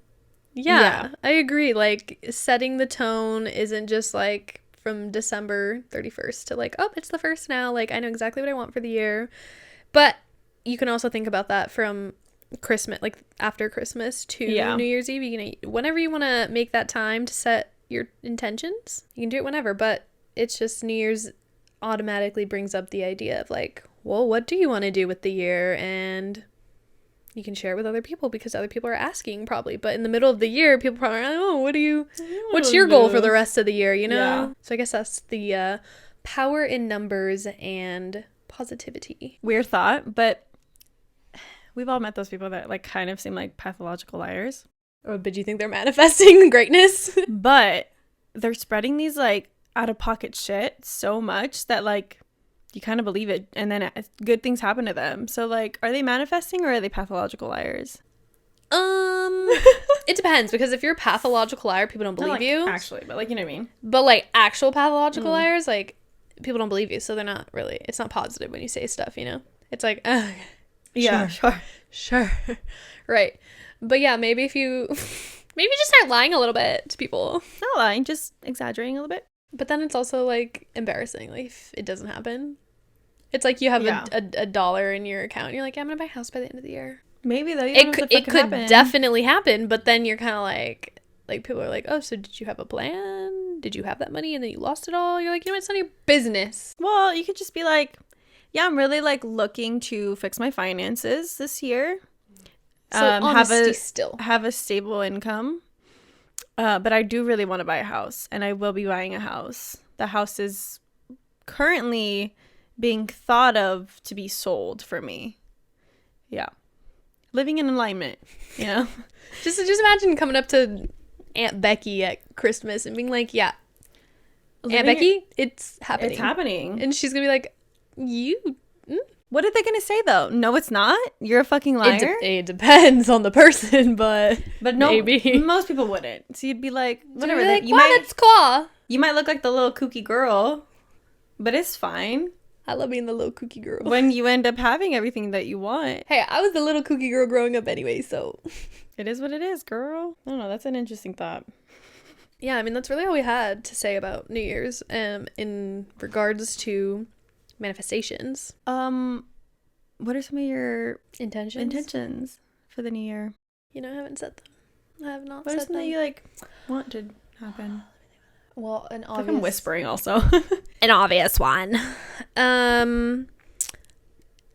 S1: Yeah, I agree. Like, setting the tone isn't just like from December 31st to like, oh, it's the 1st now. Like, I know exactly what I want for the year. But you can also think about that from Christmas, like after Christmas to New Year's Eve. Whenever you want to make that time to set your intentions, you can do it whenever. But it's just New Year's automatically brings up the idea of like, well, what do you want to do with the year? And you can share it with other people because other people are asking probably. But in the middle of the year, people probably are like, oh, what's your goal for the rest of the year, Yeah. So I guess that's the power in numbers and positivity.
S2: Weird thought, but we've all met those people that like kind of seem like pathological liars.
S1: Oh, but do you think they're manifesting greatness?
S2: But they're spreading these like out of pocket shit so much that like you kind of believe it, and then good things happen to them. So like, are they manifesting or are they pathological liars?
S1: It depends, because if you're a pathological liar, people don't believe you.
S2: Actually, but like, you know what I mean?
S1: But like actual pathological liars, like people don't believe you, so they're not really, it's not positive when you say stuff, It's like,
S2: yeah,
S1: sure. Right. But yeah, maybe if you just start lying a little bit to people.
S2: Not lying, just exaggerating a little bit.
S1: But then it's also like embarrassing, like if it doesn't happen. It's like you have a dollar in your account and you're like, yeah, I'm gonna buy a house by the end of the year.
S2: Maybe though.
S1: It could definitely happen, but then you're kind of like people are like, oh, so did you have a plan? Did you have that money and then you lost it all? You're like, it's none of your business.
S2: Well, you could just be like, yeah, I'm really like looking to fix my finances this year.
S1: So honesty still.
S2: Have a stable income. But I do really want to buy a house, and I will be buying a house. The house is currently being thought of to be sold for me. Yeah. Living in alignment,
S1: Just imagine coming up to Aunt Becky at Christmas and being like, yeah, Aunt Becky, it's happening.
S2: It's happening.
S1: And she's going to be like,
S2: What are they going to say, though? No, it's not? You're a fucking liar?
S1: It depends on the person, but
S2: no,
S1: maybe.
S2: Most people wouldn't. So you'd be like, whatever.
S1: Like, that's claw.
S2: You might look like the little kooky girl, but it's fine.
S1: I love being the little kooky girl.
S2: When you end up having everything that you want.
S1: Hey, I was the little kooky girl growing up anyway, so.
S2: It is what it is, girl. I don't know. That's an interesting thought.
S1: Yeah, I mean, that's really all we had to say about New Year's in regards to manifestations.
S2: What are some of your
S1: intentions
S2: for the new year?
S1: I haven't set them. I have not
S2: set them. What are some that you like want to happen?
S1: Well, an obvious.
S2: Like I'm whispering also.
S1: An obvious one. Yeah,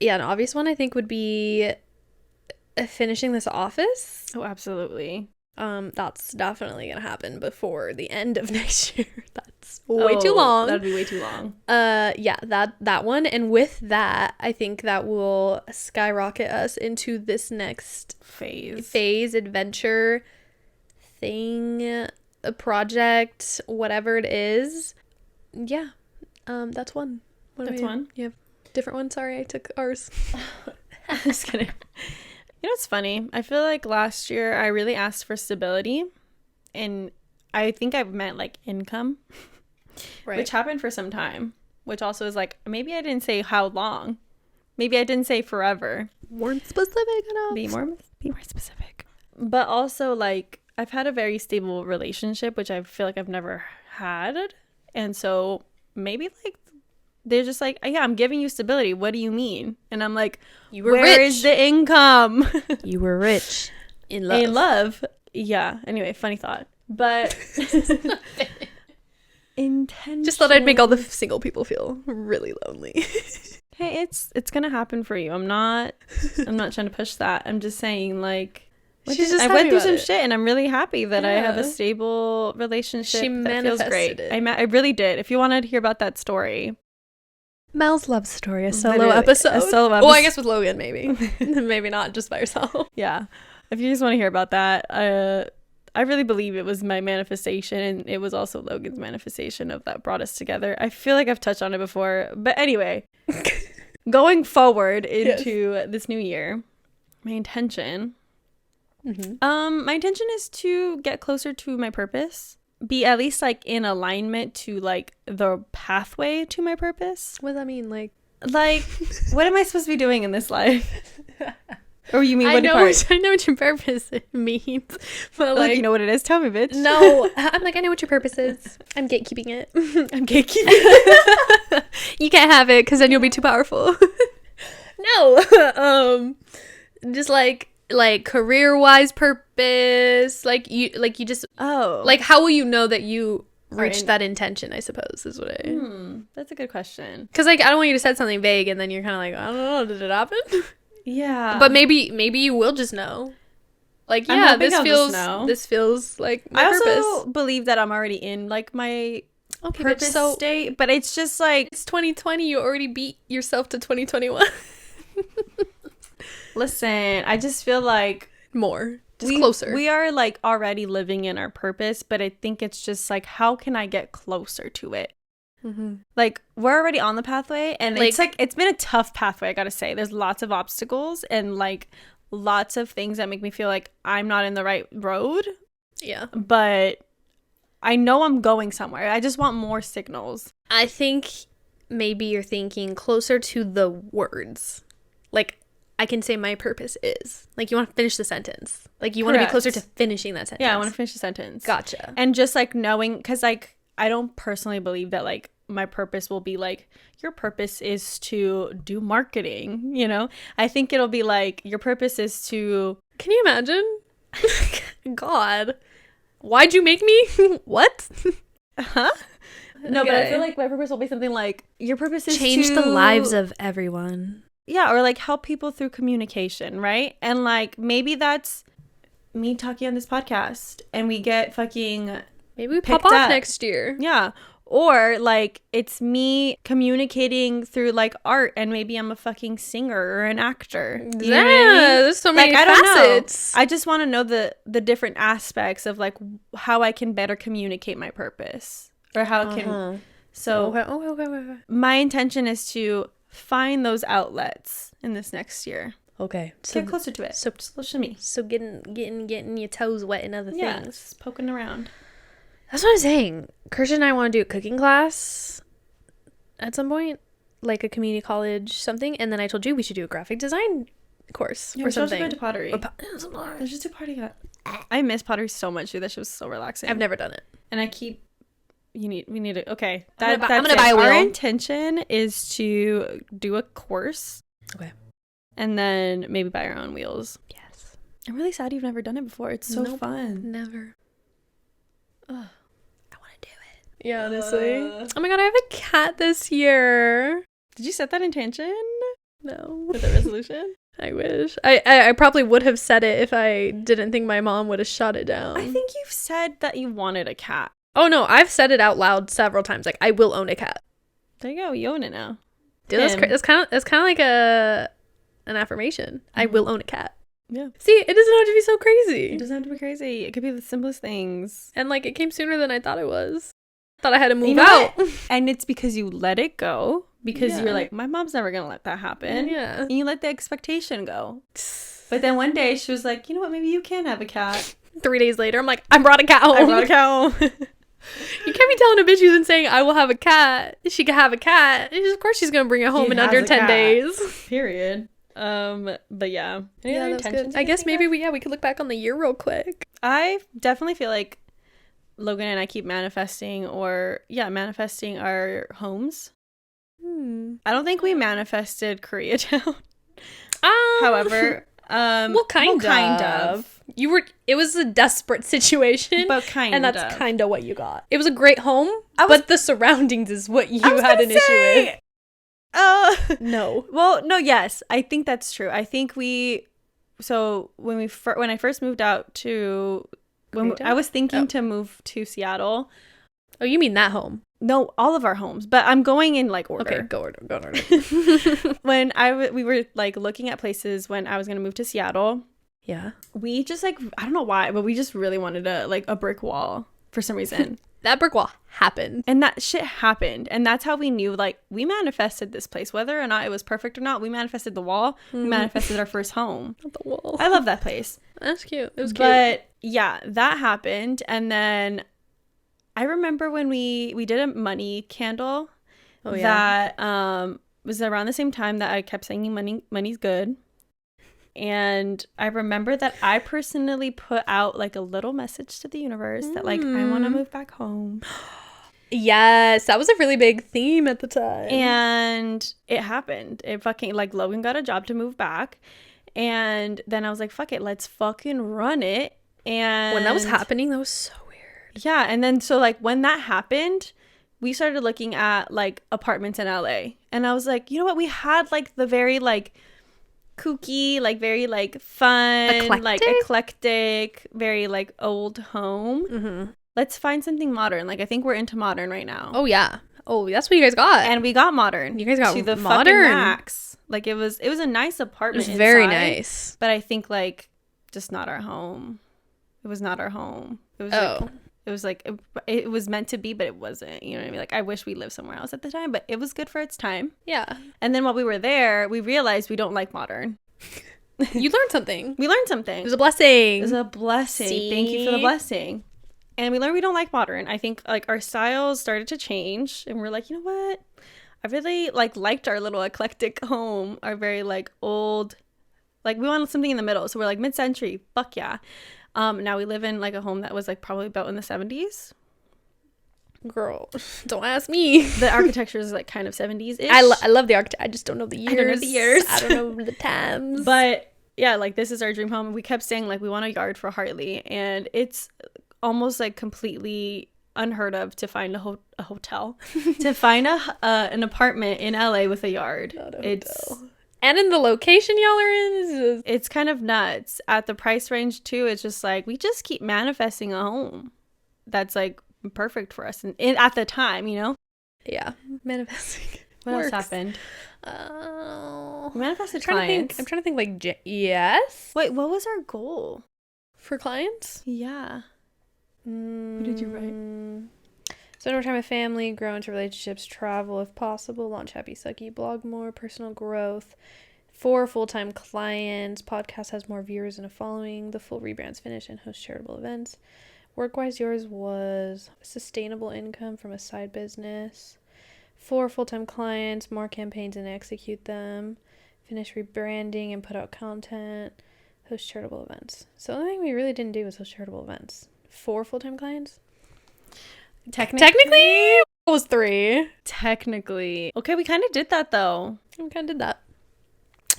S1: an obvious one I think would be finishing this office.
S2: Oh, absolutely.
S1: That's definitely gonna happen before the end of next year. That's way too long.
S2: That'd be way too long.
S1: Yeah, that one, and with that, I think that will skyrocket us into this next phase, adventure, thing, a project, whatever it is. Yeah, that's one.
S2: That's one.
S1: You have different one. Sorry, I took ours.
S2: Just kidding. It's funny. I feel like last year I really asked for stability, and I think I meant like income, right? Which happened for some time, which also is like, maybe I didn't say how long. Maybe I didn't say forever.
S1: Weren't specific enough.
S2: Be more specific. But also like I've had a very stable relationship, which I feel like I've never had. And so maybe like they're just like, yeah, I'm giving you stability. What do you mean? And I'm like, where is the income?
S1: You were rich. In love.
S2: In love. Yeah. Anyway, funny thought. But intention.
S1: Just thought I'd make all the single people feel really lonely.
S2: Hey, it's gonna happen for you. I'm not trying to push that. I'm just saying, like, I went through some shit, and I'm really happy that I have a stable relationship. That feels great. I really did. If you wanted to hear about that story,
S1: Mel's love story, a solo episode. Well, I guess with Logan, maybe. Maybe not just by yourself.
S2: Yeah. If you just want to hear about that, I really believe it was my manifestation, and it was also Logan's manifestation of that brought us together. I feel like I've touched on it before, but anyway, going forward into this new year, my intention is to get closer to my purpose, be at least like in alignment to like the pathway to my purpose.
S1: What does that mean? Like
S2: what am I supposed to be doing in this life? Or you mean
S1: I know what your purpose means, but like,
S2: you know what it is? Tell me, bitch.
S1: No, I'm like, I know what your purpose is. I'm gatekeeping it.
S2: I'm gatekeeping.
S1: You can't have it because then you'll be too powerful. No, just like career-wise purpose. Like you just like, how will you know that you reached that intention? I suppose is what I.
S2: That's a good question.
S1: Because like, I don't want you to set something vague and then you're kind of like, I don't know, did it happen?
S2: Yeah,
S1: but maybe you will just know. Like, yeah, this feels like my purpose.
S2: I also believe that I'm already in like my purpose state, but it's just like
S1: it's 2020. You already beat yourself to 2021.
S2: Listen, I just feel like
S1: closer.
S2: We are like already living in our purpose, but I think it's just like, how can I get closer to it? Like, we're already on the pathway, and it's been a tough pathway, I gotta say. There's lots of obstacles and like lots of things that make me feel like I'm not in the right road. Yeah, but I know I'm going somewhere. I just want more signals.
S1: I think maybe you're thinking closer to the words. Like, I can say my purpose is, like, you want to finish the sentence. Like, you want to be closer to finishing that sentence.
S2: Yeah, I want to finish the sentence.
S1: Gotcha.
S2: And just like knowing, because like I don't personally believe that like my purpose will be like, your purpose is to do marketing, you know? I think it'll be like, your purpose is to...
S1: Can you imagine? God. Why'd you make me? What?
S2: Huh? No, okay. But I feel like my purpose will be something like, your purpose is
S1: change the lives of everyone.
S2: Yeah, or like help people through communication, right? And like, maybe that's me talking on this podcast and we get fucking...
S1: Maybe we pop off next year.
S2: Yeah. Or like, it's me communicating through like art, and maybe I'm a fucking singer or an actor. You know what I mean?
S1: There's so many facets.
S2: I just want to know the different aspects of like how I can better communicate my purpose, or how it can. So
S1: okay.
S2: My intention is to find those outlets in this next year.
S1: Okay.
S2: So get closer to it. So just listen to me.
S1: So getting your toes wet in other things.
S2: Yeah, just poking around.
S1: That's what I'm saying. Kirsten and I want to do a cooking class at some point, like a community college something. And then I told you we should do a graphic design course or something.
S2: Go to pottery. Let's just do pottery. I miss pottery so much, dude. That shit was so relaxing.
S1: I've never done it,
S2: and we need to. Okay,
S1: I'm gonna buy a wheel.
S2: Our intention is to do a course.
S1: Okay,
S2: and then maybe buy our own wheels.
S1: Yes.
S2: I'm really sad you've never done it before. It's so fun.
S1: Never.
S2: Ugh.
S1: Yeah, honestly. Oh my god, I have a cat this year.
S2: Did you set that intention?
S1: No.
S2: With a resolution?
S1: I wish. I probably would have said it if I didn't think my mom would have shot it down.
S2: I think you've said that you wanted a cat.
S1: Oh no, I've said it out loud several times. Like, I will own a cat.
S2: There you go. You own it now.
S1: Dude, it's kind of like an affirmation. Mm-hmm. I will own a cat.
S2: Yeah.
S1: See, it doesn't have to be so crazy.
S2: It doesn't have to be crazy. It could be the simplest things.
S1: And like, it came sooner than I thought it was. Thought I had to move out.
S2: And it's because you let it go, because you're like, my mom's never gonna let that happen.
S1: Yeah.
S2: And you let the expectation go. But then one day she was like, you know what, maybe you can have a cat.
S1: 3 days later, I'm like, I brought a cat home. You can't be telling a bitch who's been saying I will have a cat, she can have a cat. Of course she's gonna bring it home in under 10 days.
S2: Period. But yeah.
S1: Yeah, that's good. I guess maybe we could look back on the year real quick.
S2: I definitely feel like Logan and I keep manifesting our homes. I don't think we manifested Koreatown. However,
S1: well, kind of. It was a desperate situation,
S2: But kind
S1: and
S2: of.
S1: that's kind of what you got. It was a great home, but the surroundings is what you had an issue with. No.
S2: Well, no, yes. I think that's true. I think so when I first moved out to, I was thinking to move to Seattle.
S1: Oh, you mean that home?
S2: No, all of our homes, but I'm going in like order.
S1: Okay, go order.
S2: When we were like looking at places when I was going to move to Seattle.
S1: Yeah.
S2: We just like, I don't know why, but we just really wanted a brick wall for some reason.
S1: That brick wall happened.
S2: And that shit happened. And that's how we knew, like, we manifested this place. Whether or not it was perfect or not, we manifested the wall. Mm-hmm. We manifested our first home.
S1: Not the wall.
S2: I love that place.
S1: That's cute. It was cute.
S2: But yeah, that happened. And then I remember when we did a money candle. Oh, yeah. That was around the same time that I kept saying money's good. And I remember that I personally put out like a little message to the universe that like I want to move back home.
S1: Yes, that was a really big theme at the time.
S2: And it happened. It fucking, like, Logan got a job to move back. And then I was like, fuck it, let's fucking run it. And
S1: when that was happening, that was so weird.
S2: Yeah, and then so like when that happened, we started looking at like apartments in LA. And I was like, you know what? We had like the very like kooky, like very like fun, like eclectic, very like old home. Mm-hmm. Let's find something modern. Like I think we're into modern right now.
S1: Oh yeah. Oh, that's what you guys got.
S2: And we got modern.
S1: You guys got
S2: to the
S1: modern
S2: fucking max. Like it was a nice apartment.
S1: It was very nice.
S2: But I think like just not our home. It was not our home. It was it was meant to be, but it wasn't. You know what I mean? Like I wish we lived somewhere else at the time, but it was good for its time.
S1: Yeah.
S2: And then while we were there, we realized we don't like modern.
S1: You learned something.
S2: We learned something.
S1: It was a blessing.
S2: It was a blessing. See? Thank you for the blessing. And we learned we don't like modern. I think like our styles started to change, and we're like, you know what? I really liked our little eclectic home, our very like old, like we wanted something in the middle. So we're like mid-century. Fuck yeah. Now we live in like a home that was like probably built in the 70s.
S1: Girl, don't ask me.
S2: The architecture is like kind of 70s-ish.
S1: I love the architecture. I just don't know the years.
S2: I don't know the years.
S1: I don't know the times.
S2: But yeah, like this is our dream home. We kept saying like we want a yard for Hartley, and it's almost like completely unheard of to find a hotel, to find an apartment in LA with a yard.
S1: And in the location y'all are in,
S2: it's kind of nuts. At the price range too, it's just like we just keep manifesting a home that's like perfect for us and at the time, you know.
S1: Yeah, manifesting.
S2: What else happened? We manifested clients.
S1: I'm trying to think like yes.
S2: Wait, what was our goal
S1: for clients?
S2: Yeah. What did you write?
S1: Spend more time with family, grow into relationships, travel if possible, launch Happy Sucky, blog more, personal growth, 4 full-time clients, podcast has more viewers and a following, the full rebrand's finished, and host charitable events. Work-wise, yours was sustainable income from a side business, 4 full-time clients, more campaigns and execute them, finish rebranding and put out content, host charitable events. So the only thing we really didn't do was host charitable events. 4 full-time clients? Technically, it was 3.
S2: Technically. Okay, we kind of did that though.
S1: We kind of did that.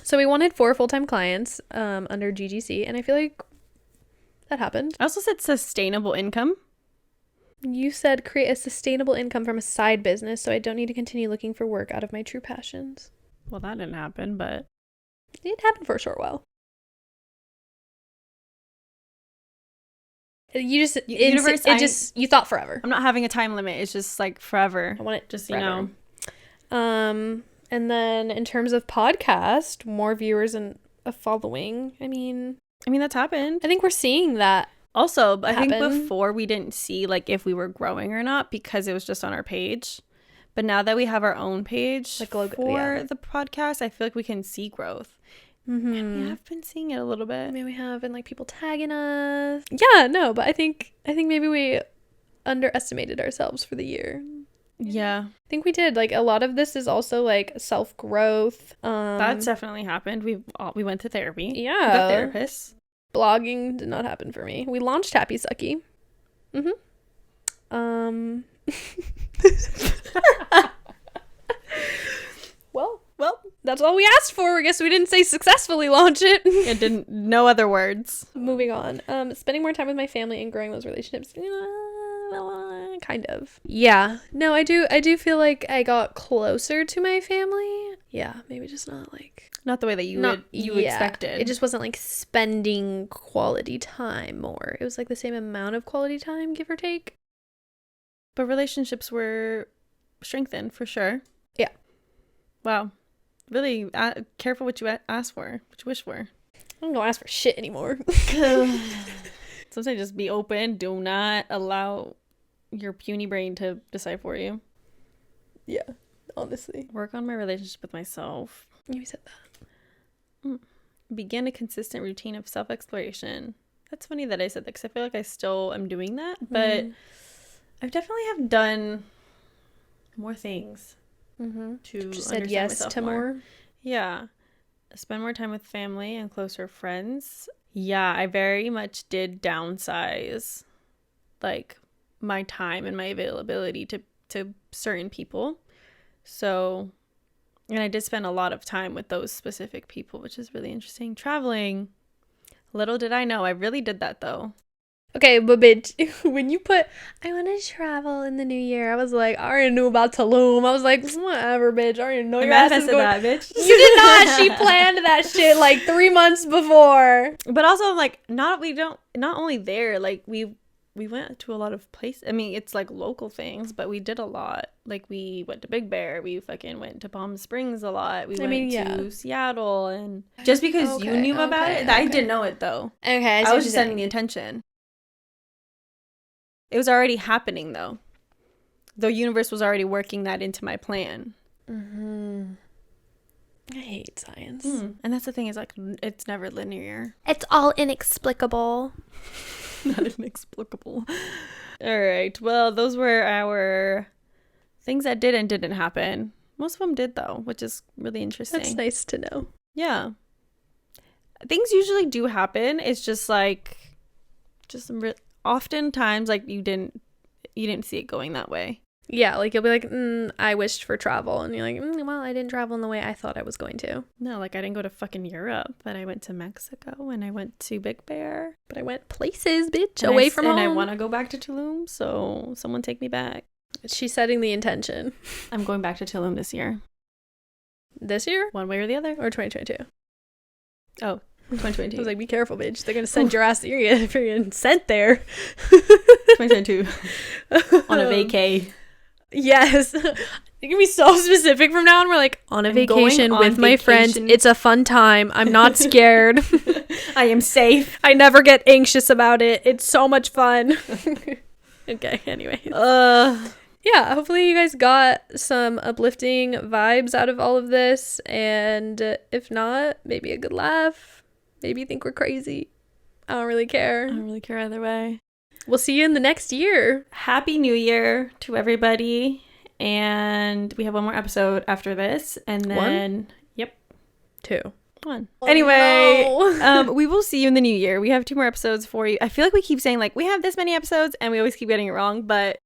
S1: So we wanted 4 full-time clients under GGC, and I feel like that happened.
S2: I also said sustainable income.
S1: You said create a sustainable income from a side business, so I don't need to continue looking for work out of my true passions.
S2: Well, that didn't happen, but
S1: it happened for a short while. You just you thought forever.
S2: I'm not having a time limit. It's just like forever.
S1: I want it
S2: just
S1: forever. And then in terms of podcast, more viewers and a following. I mean
S2: that's happened.
S1: I think we're seeing that.
S2: Also, I think before we didn't see like if we were growing or not because it was just on our page. But now that we have our own page the podcast, I feel like we can see growth. Mm-hmm. And we have been seeing it a little bit.
S1: I mean, we have, and like people tagging us. Yeah, no, but I think maybe we underestimated ourselves for the year.
S2: Yeah,
S1: I think we did. Like a lot of this is also like self-growth.
S2: That's definitely happened. We went to therapy.
S1: Yeah,
S2: we got therapists.
S1: Blogging did not happen for me. We launched Happy Sucky. Well, That's all we asked for. I guess we didn't say successfully launch it.
S2: It didn't. No other words.
S1: Moving on. Spending more time with my family and growing those relationships. Kind of. Yeah. No, I do feel like I got closer to my family. Yeah, maybe just not like
S2: not the way that you expected.
S1: It just wasn't like spending quality time more. It was like the same amount of quality time, give or take.
S2: But relationships were strengthened for sure.
S1: Yeah.
S2: Wow. Really careful what you ask for, what you wish for.
S1: I don't go ask for shit anymore.
S2: Sometimes just be open. Do not allow your puny brain to decide for you.
S1: Yeah, honestly.
S2: Work on my relationship with myself.
S1: You said that.
S2: Begin a consistent routine of self-exploration. That's funny that I said that because I feel like I still am doing that, but I definitely have done more things to
S1: just said yes to more.
S2: Yeah. Spend more time with family and closer friends. Yeah, I very much did downsize like my time and my availability to certain people. So, and I did spend a lot of time with those specific people, which is really interesting. Traveling. Little did I know, I really did that though.
S1: Okay, but bitch, when you put, I want to travel in the new year, I was like, I already knew about Tulum. I was like, whatever, bitch. I already know your ass is going.
S2: That, bitch.
S1: You did not. She planned that shit like 3 months before.
S2: But also, like, not only there, like, we went to a lot of places. I mean, it's like local things, but we did a lot. Like, we went to Big Bear. We fucking went to Palm Springs a lot. We went to Seattle. And just because you knew about it, I didn't know it, though.
S1: Okay,
S2: I was just setting the intention. It was already happening, though. The universe was already working that into my plan.
S1: I hate science.
S2: And that's the thing, is like, it's never linear.
S1: It's all inexplicable.
S2: Not inexplicable. All right. Well, those were our things that did and didn't happen. Most of them did, though, which is really interesting.
S1: That's nice to know.
S2: Yeah. Things usually do happen. It's just like, oftentimes, like, you didn't see it going that way.
S1: Yeah, like, you'll be like, I wished for travel. And you're like, well, I didn't travel in the way I thought I was going to.
S2: No, like, I didn't go to fucking Europe, but I went to Mexico and I went to Big Bear.
S1: But I went places, bitch, away from home.
S2: And I want to go back to Tulum, so someone take me back.
S1: She's setting the intention.
S2: I'm going back to Tulum this year.
S1: This year?
S2: One way or the other.
S1: Or 2022?
S2: Oh, 2022.
S1: I was like, be careful, bitch. They're going to send your ass. You're getting sent there.
S2: 2022. On a vacay.
S1: Yes. You can be so specific from now on. We're like, on a vacation with my friends. It's a fun time. I'm not scared.
S2: I am safe.
S1: I never get anxious about it. It's so much fun. Okay, anyways. Yeah, hopefully you guys got some uplifting vibes out of all of this. And if not, maybe a good laugh. Maybe you think we're crazy. I don't really care.
S2: I don't really care either way.
S1: We'll see you in the next year.
S2: Happy New Year to everybody. And we have one more episode after this. And then,
S1: Two.
S2: One.
S1: Oh,
S2: anyway,
S1: no.
S2: We will see you in the new year. We have 2 more episodes for you. I feel like we keep saying, like, we have this many episodes, and we always keep getting it wrong. But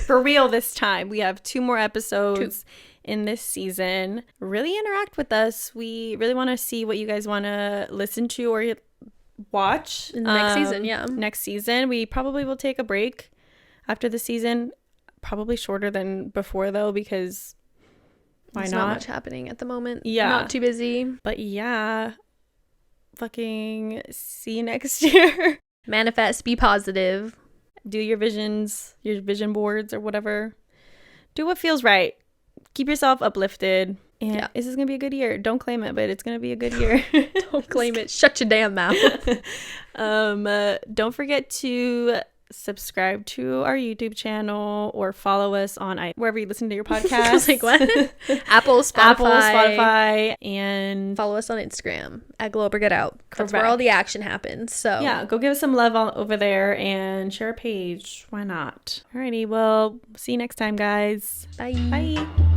S2: for real this time, we have 2 more episodes in this season. Really interact with us. We really want to see what you guys want to listen to or watch
S1: in the next season.
S2: Next season. We probably will take a break after the season. Probably shorter than before, though, because why
S1: There's not much happening at the moment.
S2: Yeah.
S1: Not too busy.
S2: But yeah, fucking see you next year.
S1: Manifest, be positive.
S2: Do your visions, your vision boards or whatever. Do what feels right. Keep yourself uplifted. And this is going to be a good year. Don't claim it, but it's going to be a good year.
S1: Don't claim it. Shut your damn mouth.
S2: Don't forget to subscribe to our YouTube channel or follow us on wherever you listen to your podcast.
S1: I was like, what? Apple,
S2: Spotify, and
S1: follow us on Instagram at Glow Up or Get Out. That's where all the action happens. So
S2: yeah, go give us some love over there and share a page. Why not? Alrighty, well, see you next time, guys.
S1: Bye.
S2: Bye.